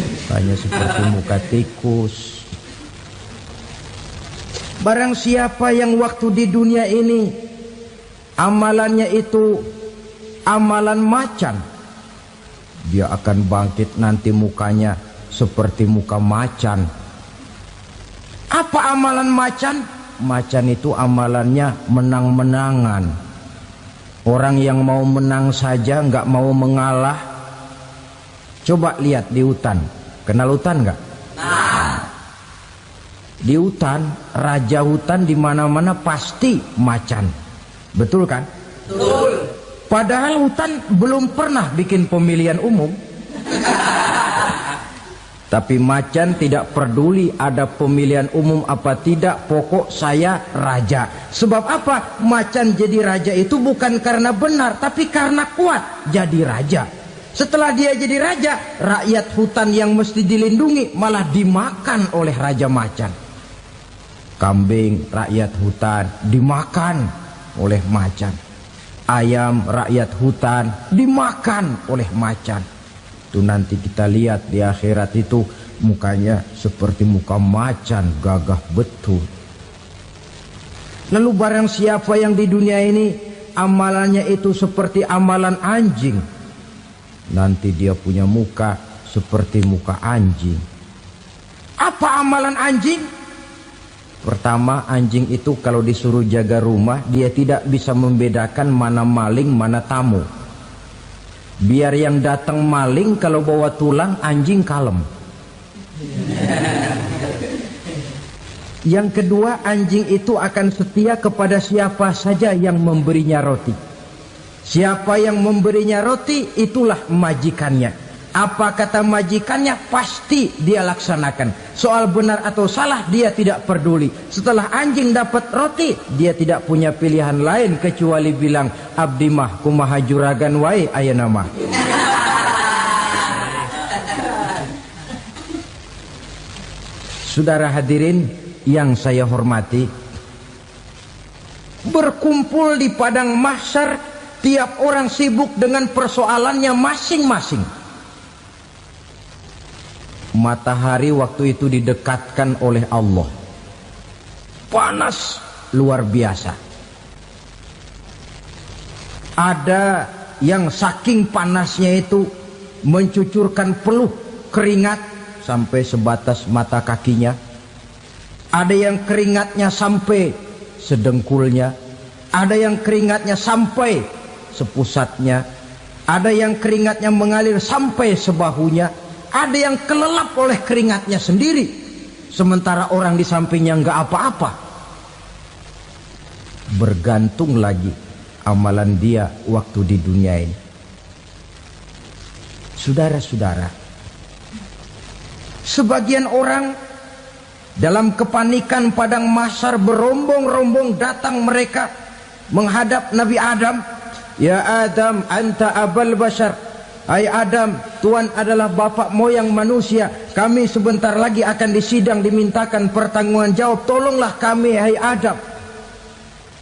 S1: mukanya seperti muka tikus. Barang siapa yang waktu di dunia ini amalannya itu amalan macan, dia akan bangkit nanti mukanya seperti muka macan. Apa amalan macan? Macan itu amalannya menang-menangan. Orang yang mau menang saja nggak mau mengalah. Coba lihat di hutan, kenal hutan nggak? Di hutan, raja hutan di mana-mana pasti macan. Betul kan? Betul. Padahal hutan belum pernah bikin pemilihan umum. Tapi macan tidak peduli ada pemilihan umum apa tidak, pokok saya raja. Sebab apa? Macan jadi raja itu bukan karena benar, tapi karena kuat jadi raja. Setelah dia jadi raja, rakyat hutan yang mesti dilindungi malah dimakan oleh raja macan. Kambing rakyat hutan dimakan oleh macan. Ayam rakyat hutan dimakan oleh macan. Itu nanti kita lihat di akhirat itu mukanya seperti muka macan, gagah betul. Lalu barang siapa yang di dunia ini amalannya itu seperti amalan anjing, nanti dia punya muka seperti muka anjing. Apa amalan anjing? Pertama, anjing itu kalau disuruh jaga rumah, dia tidak bisa membedakan mana maling, mana tamu. Biar yang datang maling, kalau bawa tulang, anjing kalem. Yang kedua, anjing itu akan setia kepada siapa saja yang memberinya roti. Siapa yang memberinya roti, itulah majikannya. Apa kata majikannya pasti dia laksanakan. Soal benar atau salah dia tidak peduli. Setelah anjing dapat roti, dia tidak punya pilihan lain kecuali bilang, abdi mah kumaha juragan wae ayeuna mah. Saudara hadirin yang saya hormati, berkumpul di padang mahsyar, tiap orang sibuk dengan persoalannya masing-masing. Matahari waktu itu didekatkan oleh Allah. Panas luar biasa. Ada yang saking panasnya itu mencucurkan peluh keringat sampai sebatas mata kakinya. Ada yang keringatnya sampai sedengkulnya. Ada yang keringatnya sampai sepusatnya. Ada yang keringatnya mengalir sampai sebahunya. Ada yang kelelap oleh keringatnya sendiri, sementara orang di sampingnya enggak apa-apa. Bergantung lagi amalan dia waktu di dunia ini. Saudara-saudara, sebagian orang dalam kepanikan padang mahsyar berombong-rombong datang mereka menghadap Nabi Adam. Ya Adam, anta abal bashar. Hai Adam, Tuhan adalah bapak moyang manusia. Kami sebentar lagi akan disidang, dimintakan pertanggungan jawab. Tolonglah kami, hai Adam.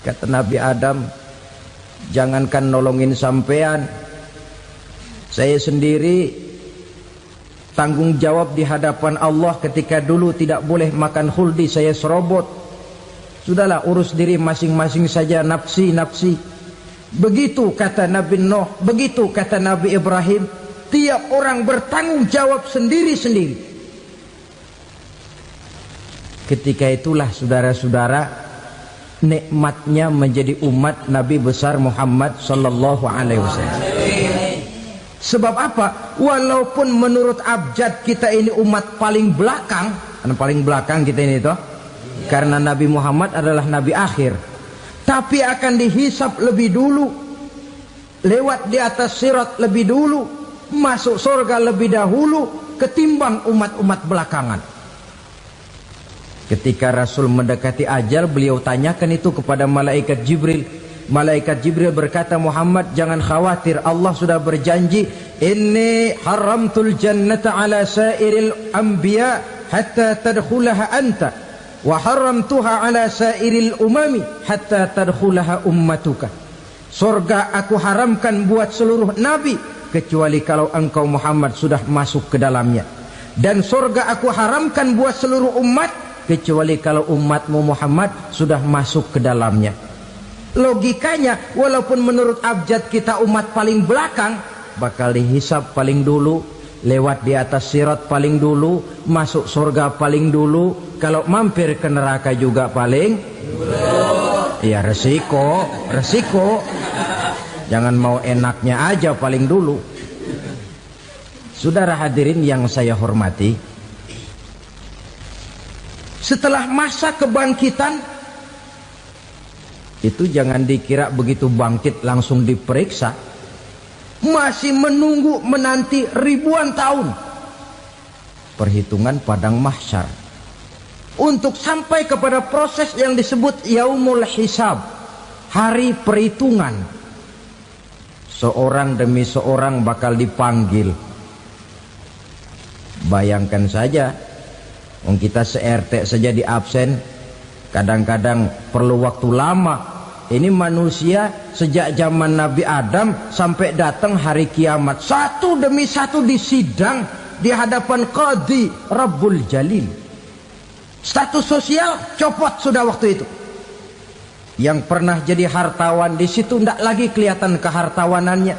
S1: Kata Nabi Adam, jangankan nolongin sampean, saya sendiri tanggung jawab di hadapan Allah ketika dulu tidak boleh makan khuldi, saya serobot. Sudahlah, urus diri masing-masing saja, nafsi. Begitu kata Nabi Nuh, begitu kata Nabi Ibrahim. Tiap orang bertanggung jawab sendiri-sendiri. Ketika itulah saudara-saudara, nikmatnya menjadi umat Nabi besar Muhammad sallallahu alaihi wasallam. Sebab apa? Walaupun menurut abjad kita ini umat paling belakang, paling belakang kita ini toh, karena Nabi Muhammad adalah Nabi akhir. Tapi akan dihisap lebih dulu, lewat di atas sirat lebih dulu, masuk surga lebih dahulu ketimbang umat-umat belakangan. Ketika Rasul mendekati ajal, beliau tanyakan itu kepada malaikat Jibril. Malaikat Jibril berkata, Muhammad jangan khawatir, Allah sudah berjanji, inni haramtul jannata ala sairil anbiya hatta tadkhulaha anta, wa haramtuha ala sairil umami hatta tadkhulaha ummatuka. Surga aku haramkan buat seluruh nabi kecuali kalau engkau Muhammad sudah masuk ke dalamnya, dan surga aku haramkan buat seluruh umat kecuali kalau umatmu Muhammad sudah masuk ke dalamnya. Logikanya, walaupun menurut abjad kita umat paling belakang, bakal dihisap paling dulu, lewat di atas sirat paling dulu, masuk surga paling dulu, kalau mampir ke neraka juga paling dulu. Ya resiko. Jangan mau enaknya aja paling dulu. Saudara hadirin yang saya hormati, setelah masa kebangkitan itu jangan dikira begitu bangkit langsung diperiksa. Masih menunggu menanti ribuan tahun perhitungan padang mahsyar untuk sampai kepada proses yang disebut yaumul hisab, hari perhitungan. Seorang demi seorang bakal dipanggil. Bayangkan saja, kita se-RT saja di absen, kadang-kadang perlu waktu lama. Ini manusia sejak zaman Nabi Adam sampai datang hari kiamat, satu demi satu disidang di hadapan Qadhi Rabbul Jalil. Status sosial copot sudah waktu itu. Yang pernah jadi hartawan di situ tidak lagi kelihatan kehartawanannya.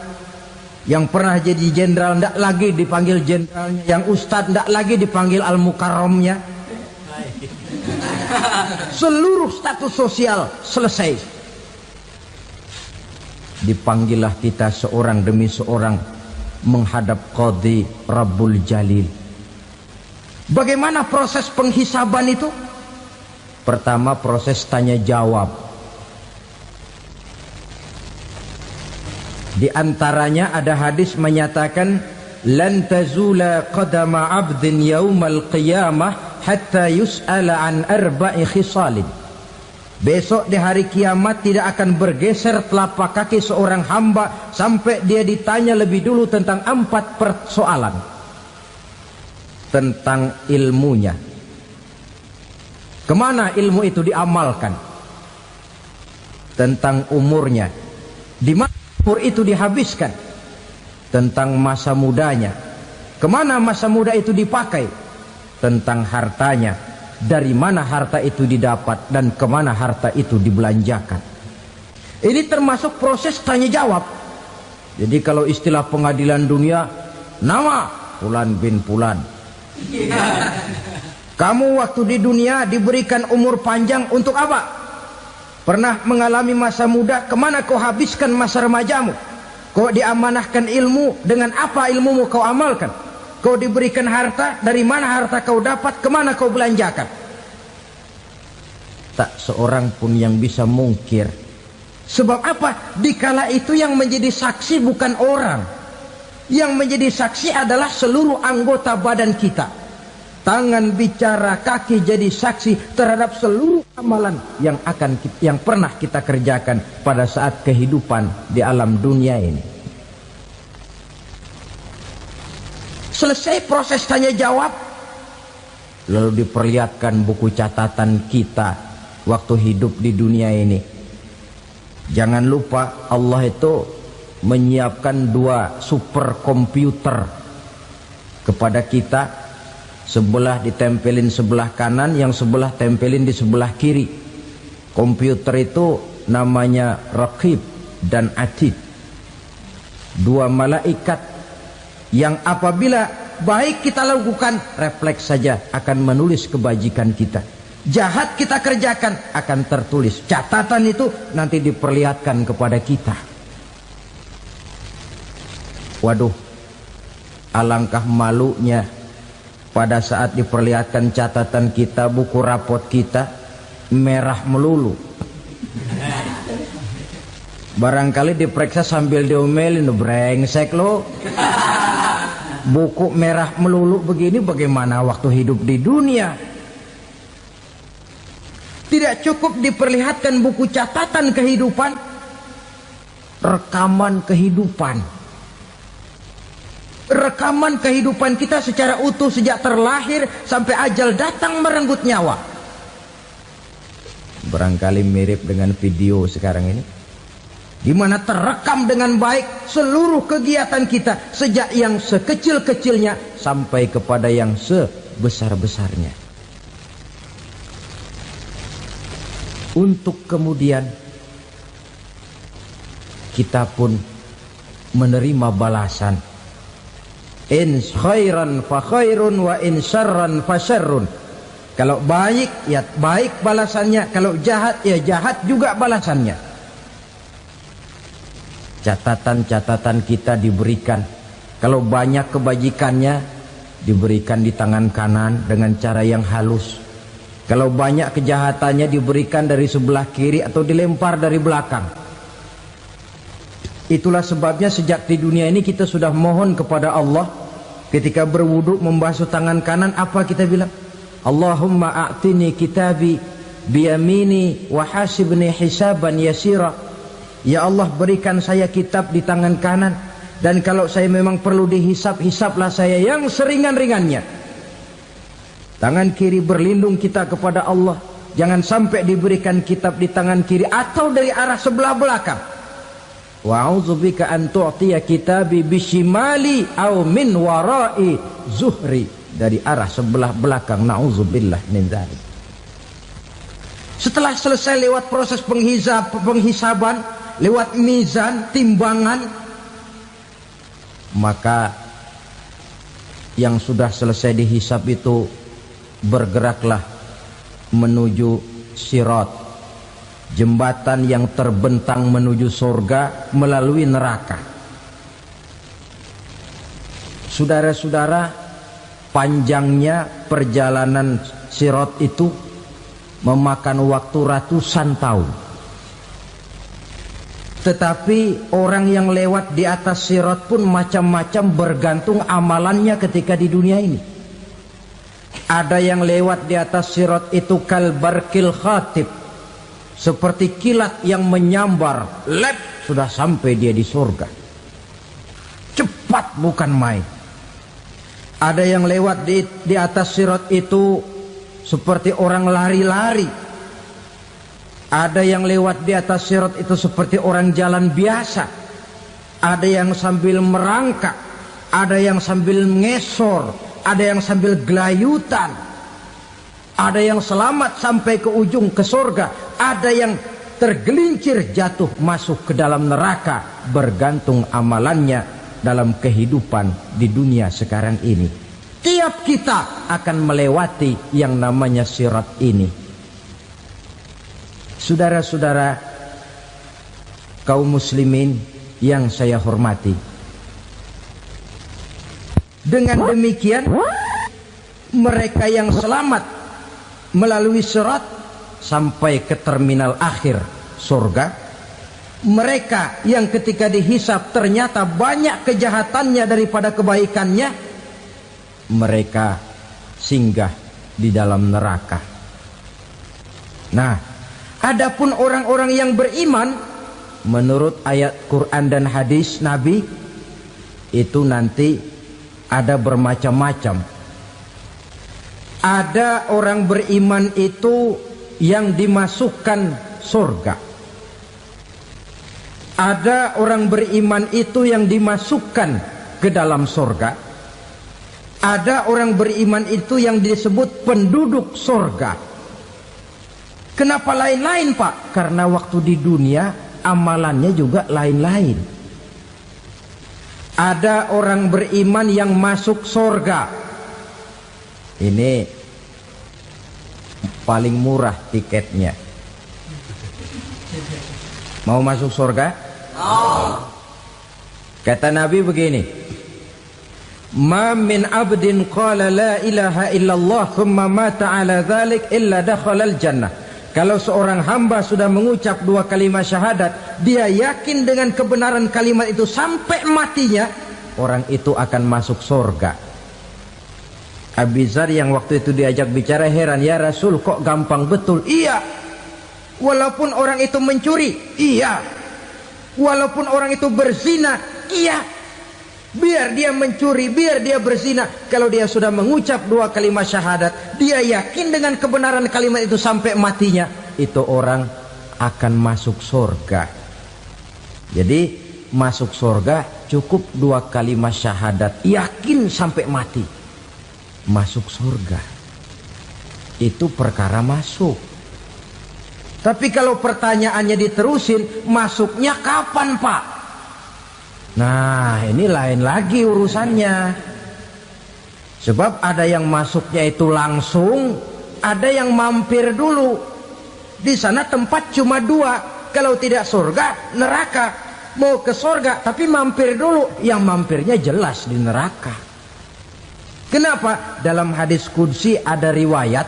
S1: Yang pernah jadi jenderal tidak lagi dipanggil jenderalnya. Yang ustadz tidak lagi dipanggil al-mukarramnya. Seluruh status sosial selesai. Dipanggillah kita seorang demi seorang menghadap Qadhi Rabbul Jalil. Bagaimana proses penghisaban itu? Pertama, proses tanya jawab. Di antaranya ada hadis menyatakan, lan tazula qadama 'abdin yaumal qiyamah hatta yus'ala an arba'i khisalin. Besok di hari kiamat tidak akan bergeser telapak kaki seorang hamba sampai dia ditanya lebih dulu tentang 4 persoalan. Tentang ilmunya, kemana ilmu itu diamalkan. Tentang umurnya, di mana umur itu dihabiskan. Tentang masa mudanya, kemana masa muda itu dipakai. tentang hartanya, dari mana harta itu didapat dan kemana harta itu dibelanjakan. Ini termasuk proses tanya jawab. Jadi kalau istilah pengadilan dunia, nama Fulan bin Fulan. Kamu waktu di dunia diberikan umur panjang untuk apa? Pernah mengalami masa muda, kemana kau habiskan masa remajamu? Kau diamanahkan ilmu, dengan apa ilmumu kau amalkan? Kau diberikan harta, dari mana harta kau dapat, kemana kau belanjakan? Tak seorang pun yang bisa mungkir. Sebab apa? Dikala itu yang menjadi saksi bukan orang. Yang menjadi saksi adalah seluruh anggota badan kita. Tangan bicara, kaki jadi saksi terhadap seluruh amalan yang pernah kita kerjakan pada saat kehidupan di alam dunia ini. Selesai proses tanya jawab, lalu diperlihatkan buku catatan kita waktu hidup di dunia ini. Jangan lupa Allah itu menyiapkan 2 superkomputer kepada kita. Sebelah ditempelin sebelah kanan, yang sebelah tempelin di sebelah kiri. Komputer itu namanya Raqib dan Atid. 2 malaikat yang apabila baik kita lakukan, refleks saja akan menulis kebajikan kita. Jahat kita kerjakan, akan tertulis. Catatan itu nanti diperlihatkan kepada kita. Waduh, alangkah malunya pada saat diperlihatkan catatan kita, buku rapot kita merah melulu. Barangkali diperiksa sambil diomelin, brengsek lo. Buku merah melulu begini, bagaimana waktu hidup di dunia? Tidak cukup diperlihatkan buku catatan kehidupan, rekaman kehidupan. Rekaman kehidupan kita secara utuh sejak terlahir sampai ajal datang merenggut nyawa. Barangkali mirip dengan video sekarang ini, di mana terekam dengan baik seluruh kegiatan kita, sejak yang sekecil-kecilnya sampai kepada yang sebesar-besarnya. Untuk kemudian kita pun menerima balasan. In khairan fa khairun wa in syarran fa syarrun. Kalau baik ya baik balasannya, kalau jahat ya jahat juga balasannya. Catatan-catatan kita diberikan. Kalau banyak kebajikannya diberikan di tangan kanan dengan cara yang halus. Kalau banyak kejahatannya diberikan dari sebelah kiri atau dilempar dari belakang. Itulah sebabnya sejak di dunia ini kita sudah mohon kepada Allah. Ketika berwudu membasuh tangan kanan, apa kita bilang? Allahumma a'tini kitabi biyamini wa hasibni hisaban yasira. Ya Allah, berikan saya kitab di tangan kanan, dan kalau saya memang perlu dihisap, hisaplah saya yang seringan-ringannya. Tangan kiri berlindung kita kepada Allah. Jangan sampai diberikan kitab di tangan kiri atau dari arah sebelah belakang. Wa a'udzubika an tu'tiya kitabi bishimali aw min wara'i zuhri, dari arah sebelah belakang. Na'udzubillah min dzalik. Setelah selesai lewat proses penghisaban, lewat mizan, timbangan, maka yang sudah selesai dihisab itu bergeraklah menuju sirat, jembatan yang terbentang menuju surga melalui neraka. Saudara-saudara, panjangnya perjalanan sirat itu memakan waktu ratusan tahun. Tetapi orang yang lewat di atas sirat pun macam-macam, bergantung amalannya ketika di dunia ini. Ada yang lewat di atas sirat itu kal barqil khatib, seperti kilat yang menyambar, lep, sudah sampai dia di surga. Cepat bukan main. Ada yang lewat di atas sirat itu seperti orang lari-lari. Ada yang lewat di atas sirat itu seperti orang jalan biasa. Ada yang sambil merangkak, ada yang sambil ngesor, ada yang sambil gelayutan, ada yang selamat sampai ke ujung ke surga, ada yang tergelincir jatuh masuk ke dalam neraka, bergantung amalannya dalam kehidupan di dunia sekarang ini. Tiap kita akan melewati yang namanya sirat ini. Saudara-saudara kaum muslimin yang saya hormati, dengan demikian mereka yang selamat melalui sirat sampai ke terminal akhir surga, mereka yang ketika dihisab ternyata banyak kejahatannya daripada kebaikannya, mereka singgah di dalam neraka. Nah, adapun orang-orang yang beriman menurut ayat Quran dan hadis Nabi itu nanti ada bermacam-macam. Ada orang beriman itu yang dimasukkan surga. Ada orang beriman itu yang dimasukkan ke dalam surga. Ada orang beriman itu yang disebut penduduk surga. Kenapa lain-lain, Pak? Karena waktu di dunia amalannya juga lain-lain. Ada orang beriman yang masuk surga. Ini paling murah tiketnya. Mau masuk surga? Kata Nabi begini, ma min abdin qala la ilaha illallah thumma mata ala dhalik illa dakhala al-jannah. Kalau seorang hamba sudah mengucap dua kalimat syahadat, dia yakin dengan kebenaran kalimat itu sampai matinya, orang itu akan masuk surga. Abi Dzar yang waktu itu diajak bicara heran, ya Rasul kok gampang betul? Iya. Walaupun orang itu mencuri, iya. Walaupun orang itu berzina, iya. Biar dia mencuri, biar dia berzina, kalau dia sudah mengucap dua kalimat syahadat, dia yakin dengan kebenaran kalimat itu sampai matinya, itu orang akan masuk surga. Jadi masuk surga cukup dua kalimat syahadat, yakin sampai mati, masuk surga. Itu perkara masuk. Tapi kalau pertanyaannya diterusin, masuknya kapan, Pak? Nah, ini lain lagi urusannya. Sebab ada yang masuknya itu langsung, ada yang mampir dulu. Di sana tempat cuma dua, kalau tidak surga, neraka. Mau ke surga tapi mampir dulu, yang mampirnya jelas di neraka. Kenapa? Dalam hadis qudsi ada riwayat,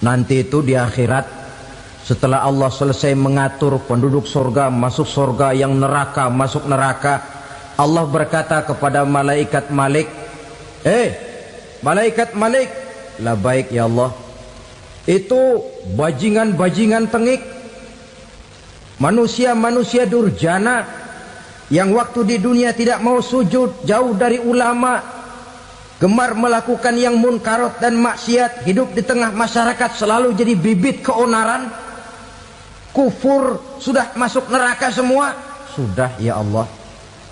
S1: nanti itu di akhirat, setelah Allah selesai mengatur penduduk surga masuk surga, yang neraka masuk neraka, Allah berkata kepada malaikat Malik, malaikat Malik, labaik ya Allah, itu bajingan-bajingan tengik, manusia-manusia durjana yang waktu di dunia tidak mau sujud, jauh dari ulama, gemar melakukan yang munkarat dan maksiat, hidup di tengah masyarakat selalu jadi bibit keonaran, kufur, sudah masuk neraka semua. Sudah ya Allah.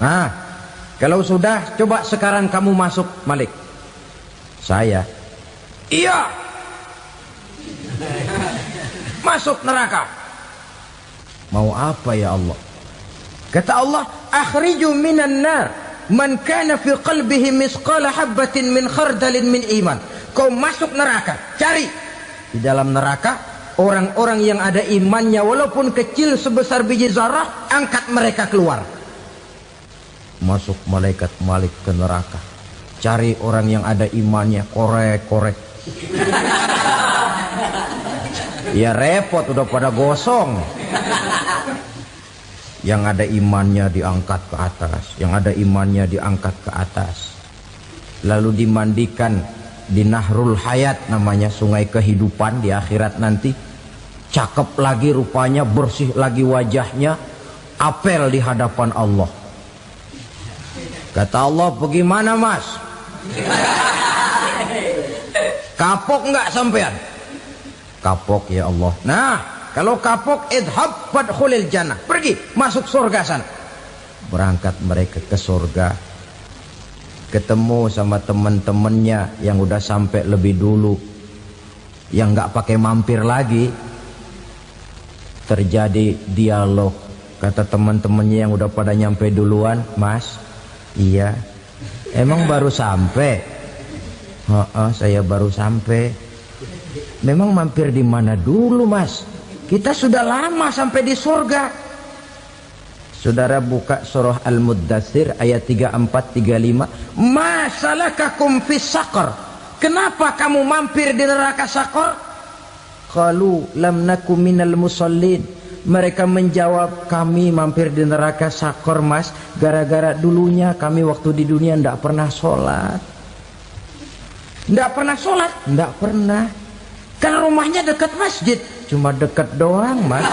S1: Nah, kalau sudah, coba sekarang kamu masuk, Malik. Saya, iya, masuk neraka. Mau apa ya Allah? Kata Allah, akhriju minan nar man kana fi qalbihi misqala habatin min khardalin min iman. Kau masuk neraka, cari di dalam neraka orang-orang yang ada imannya walaupun kecil sebesar biji zarah, angkat mereka keluar. Masuk malaikat Malik ke neraka, cari orang yang ada imannya, korek-korek. Ya repot, udah pada gosong. Yang ada imannya diangkat ke atas, yang ada imannya diangkat ke atas, lalu dimandikan di Nahrul Hayat, namanya sungai kehidupan di akhirat nanti. Cakep lagi rupanya, bersih lagi wajahnya, apel di hadapan Allah. Kata Allah, bagaimana mas? Kapok nggak sampean? Kapok ya Allah. Nah, kalau kapok, idhab fadkhulil jannah, pergi masuk surga sana. Berangkat mereka ke surga. ketemu sama teman-temannya yang udah sampai lebih dulu, yang nggak pakai mampir lagi. Terjadi dialog. Kata teman-temannya yang udah pada nyampe duluan, "Mas, iya, emang baru sampai?" Saya baru sampai." "Memang mampir di mana dulu, Mas? Kita sudah lama sampai di surga." Saudara buka surah Al-Muddatsir ayat 34-35. "Ma salakakum fis saqar?" Kenapa kamu mampir di neraka Saqar? Qalu lam naku minal musallin. Mereka menjawab, kami mampir di neraka Saqar, Mas, gara-gara dulunya kami waktu di dunia tidak pernah sholat. Tidak pernah sholat? Tidak pernah. Kan rumahnya dekat masjid. Cuma dekat doang, Mas.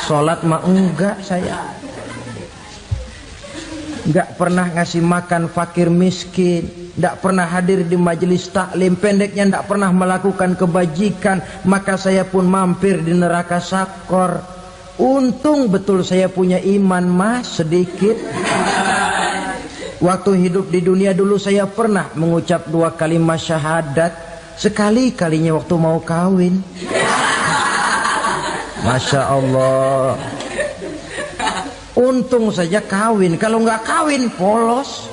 S1: Sholat mah enggak saya. Enggak pernah ngasih makan fakir miskin. Tidak pernah hadir di majelis taklim. Pendeknya tidak pernah melakukan kebajikan. Maka saya pun mampir di neraka Saqar. Untung betul saya punya iman, Mas, sedikit. Waktu hidup di dunia dulu saya pernah mengucap 2 kalimat syahadat. Sekali-kalinya waktu mau kawin. Masya Allah. Untung saja kawin. Kalau nggak kawin polos.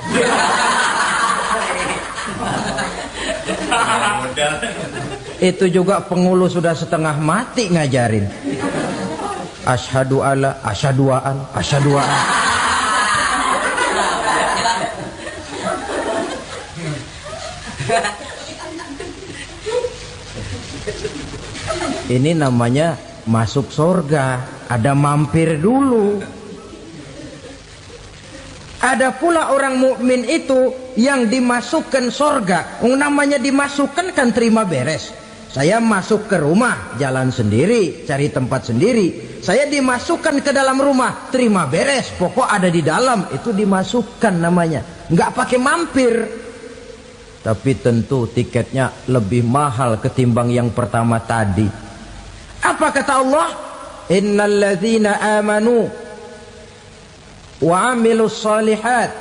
S1: Itu juga penghulu sudah setengah mati ngajarin. Asyhadu alla, asyaduaan, asyaduaan. Ini namanya masuk surga. Ada mampir dulu. Ada pula orang mukmin itu yang dimasukkan surga. Namanya dimasukkan kan terima beres. Saya masuk ke rumah, jalan sendiri, cari tempat sendiri. Saya dimasukkan ke dalam rumah, terima beres. Pokok ada di dalam, itu dimasukkan namanya. Nggak pakai mampir. Tapi tentu tiketnya lebih mahal ketimbang yang pertama tadi. Apa kata Allah? Innal ladzina amanu wa amilus salihat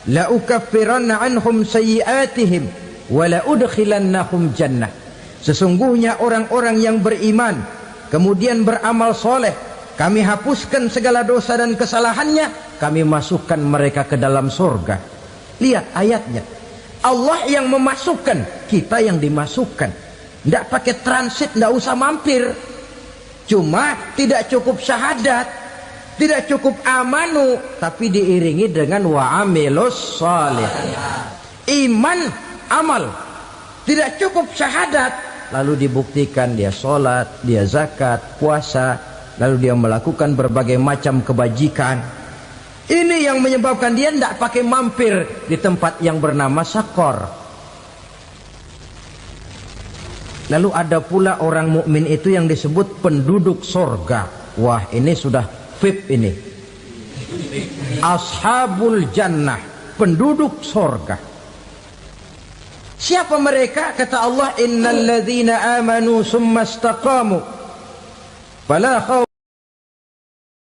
S1: la ukaffiranna anhum sayyi'atihim wa la udkhilannahum jannah. Sesungguhnya orang-orang yang beriman kemudian beramal soleh, kami hapuskan segala dosa dan kesalahannya, kami masukkan mereka ke dalam surga. Lihat ayatnya. Allah yang memasukkan, kita yang dimasukkan. Tidak pakai transit, tidak usah mampir. Cuma tidak cukup syahadat, tidak cukup amanu, tapi diiringi dengan wa'amilus salih. Iman, amal. Tidak cukup syahadat, lalu dibuktikan dia sholat, dia zakat, puasa, lalu dia melakukan berbagai macam kebajikan. Ini yang menyebabkan dia tidak pakai mampir di tempat yang bernama Saqar. Lalu ada pula orang mukmin itu yang disebut penduduk surga. Wah, ini sudah VIP ini. Ashabul jannah, penduduk surga. Siapa mereka? Kata Allah, innal ladzina amanu summa istaqamu fala khawfun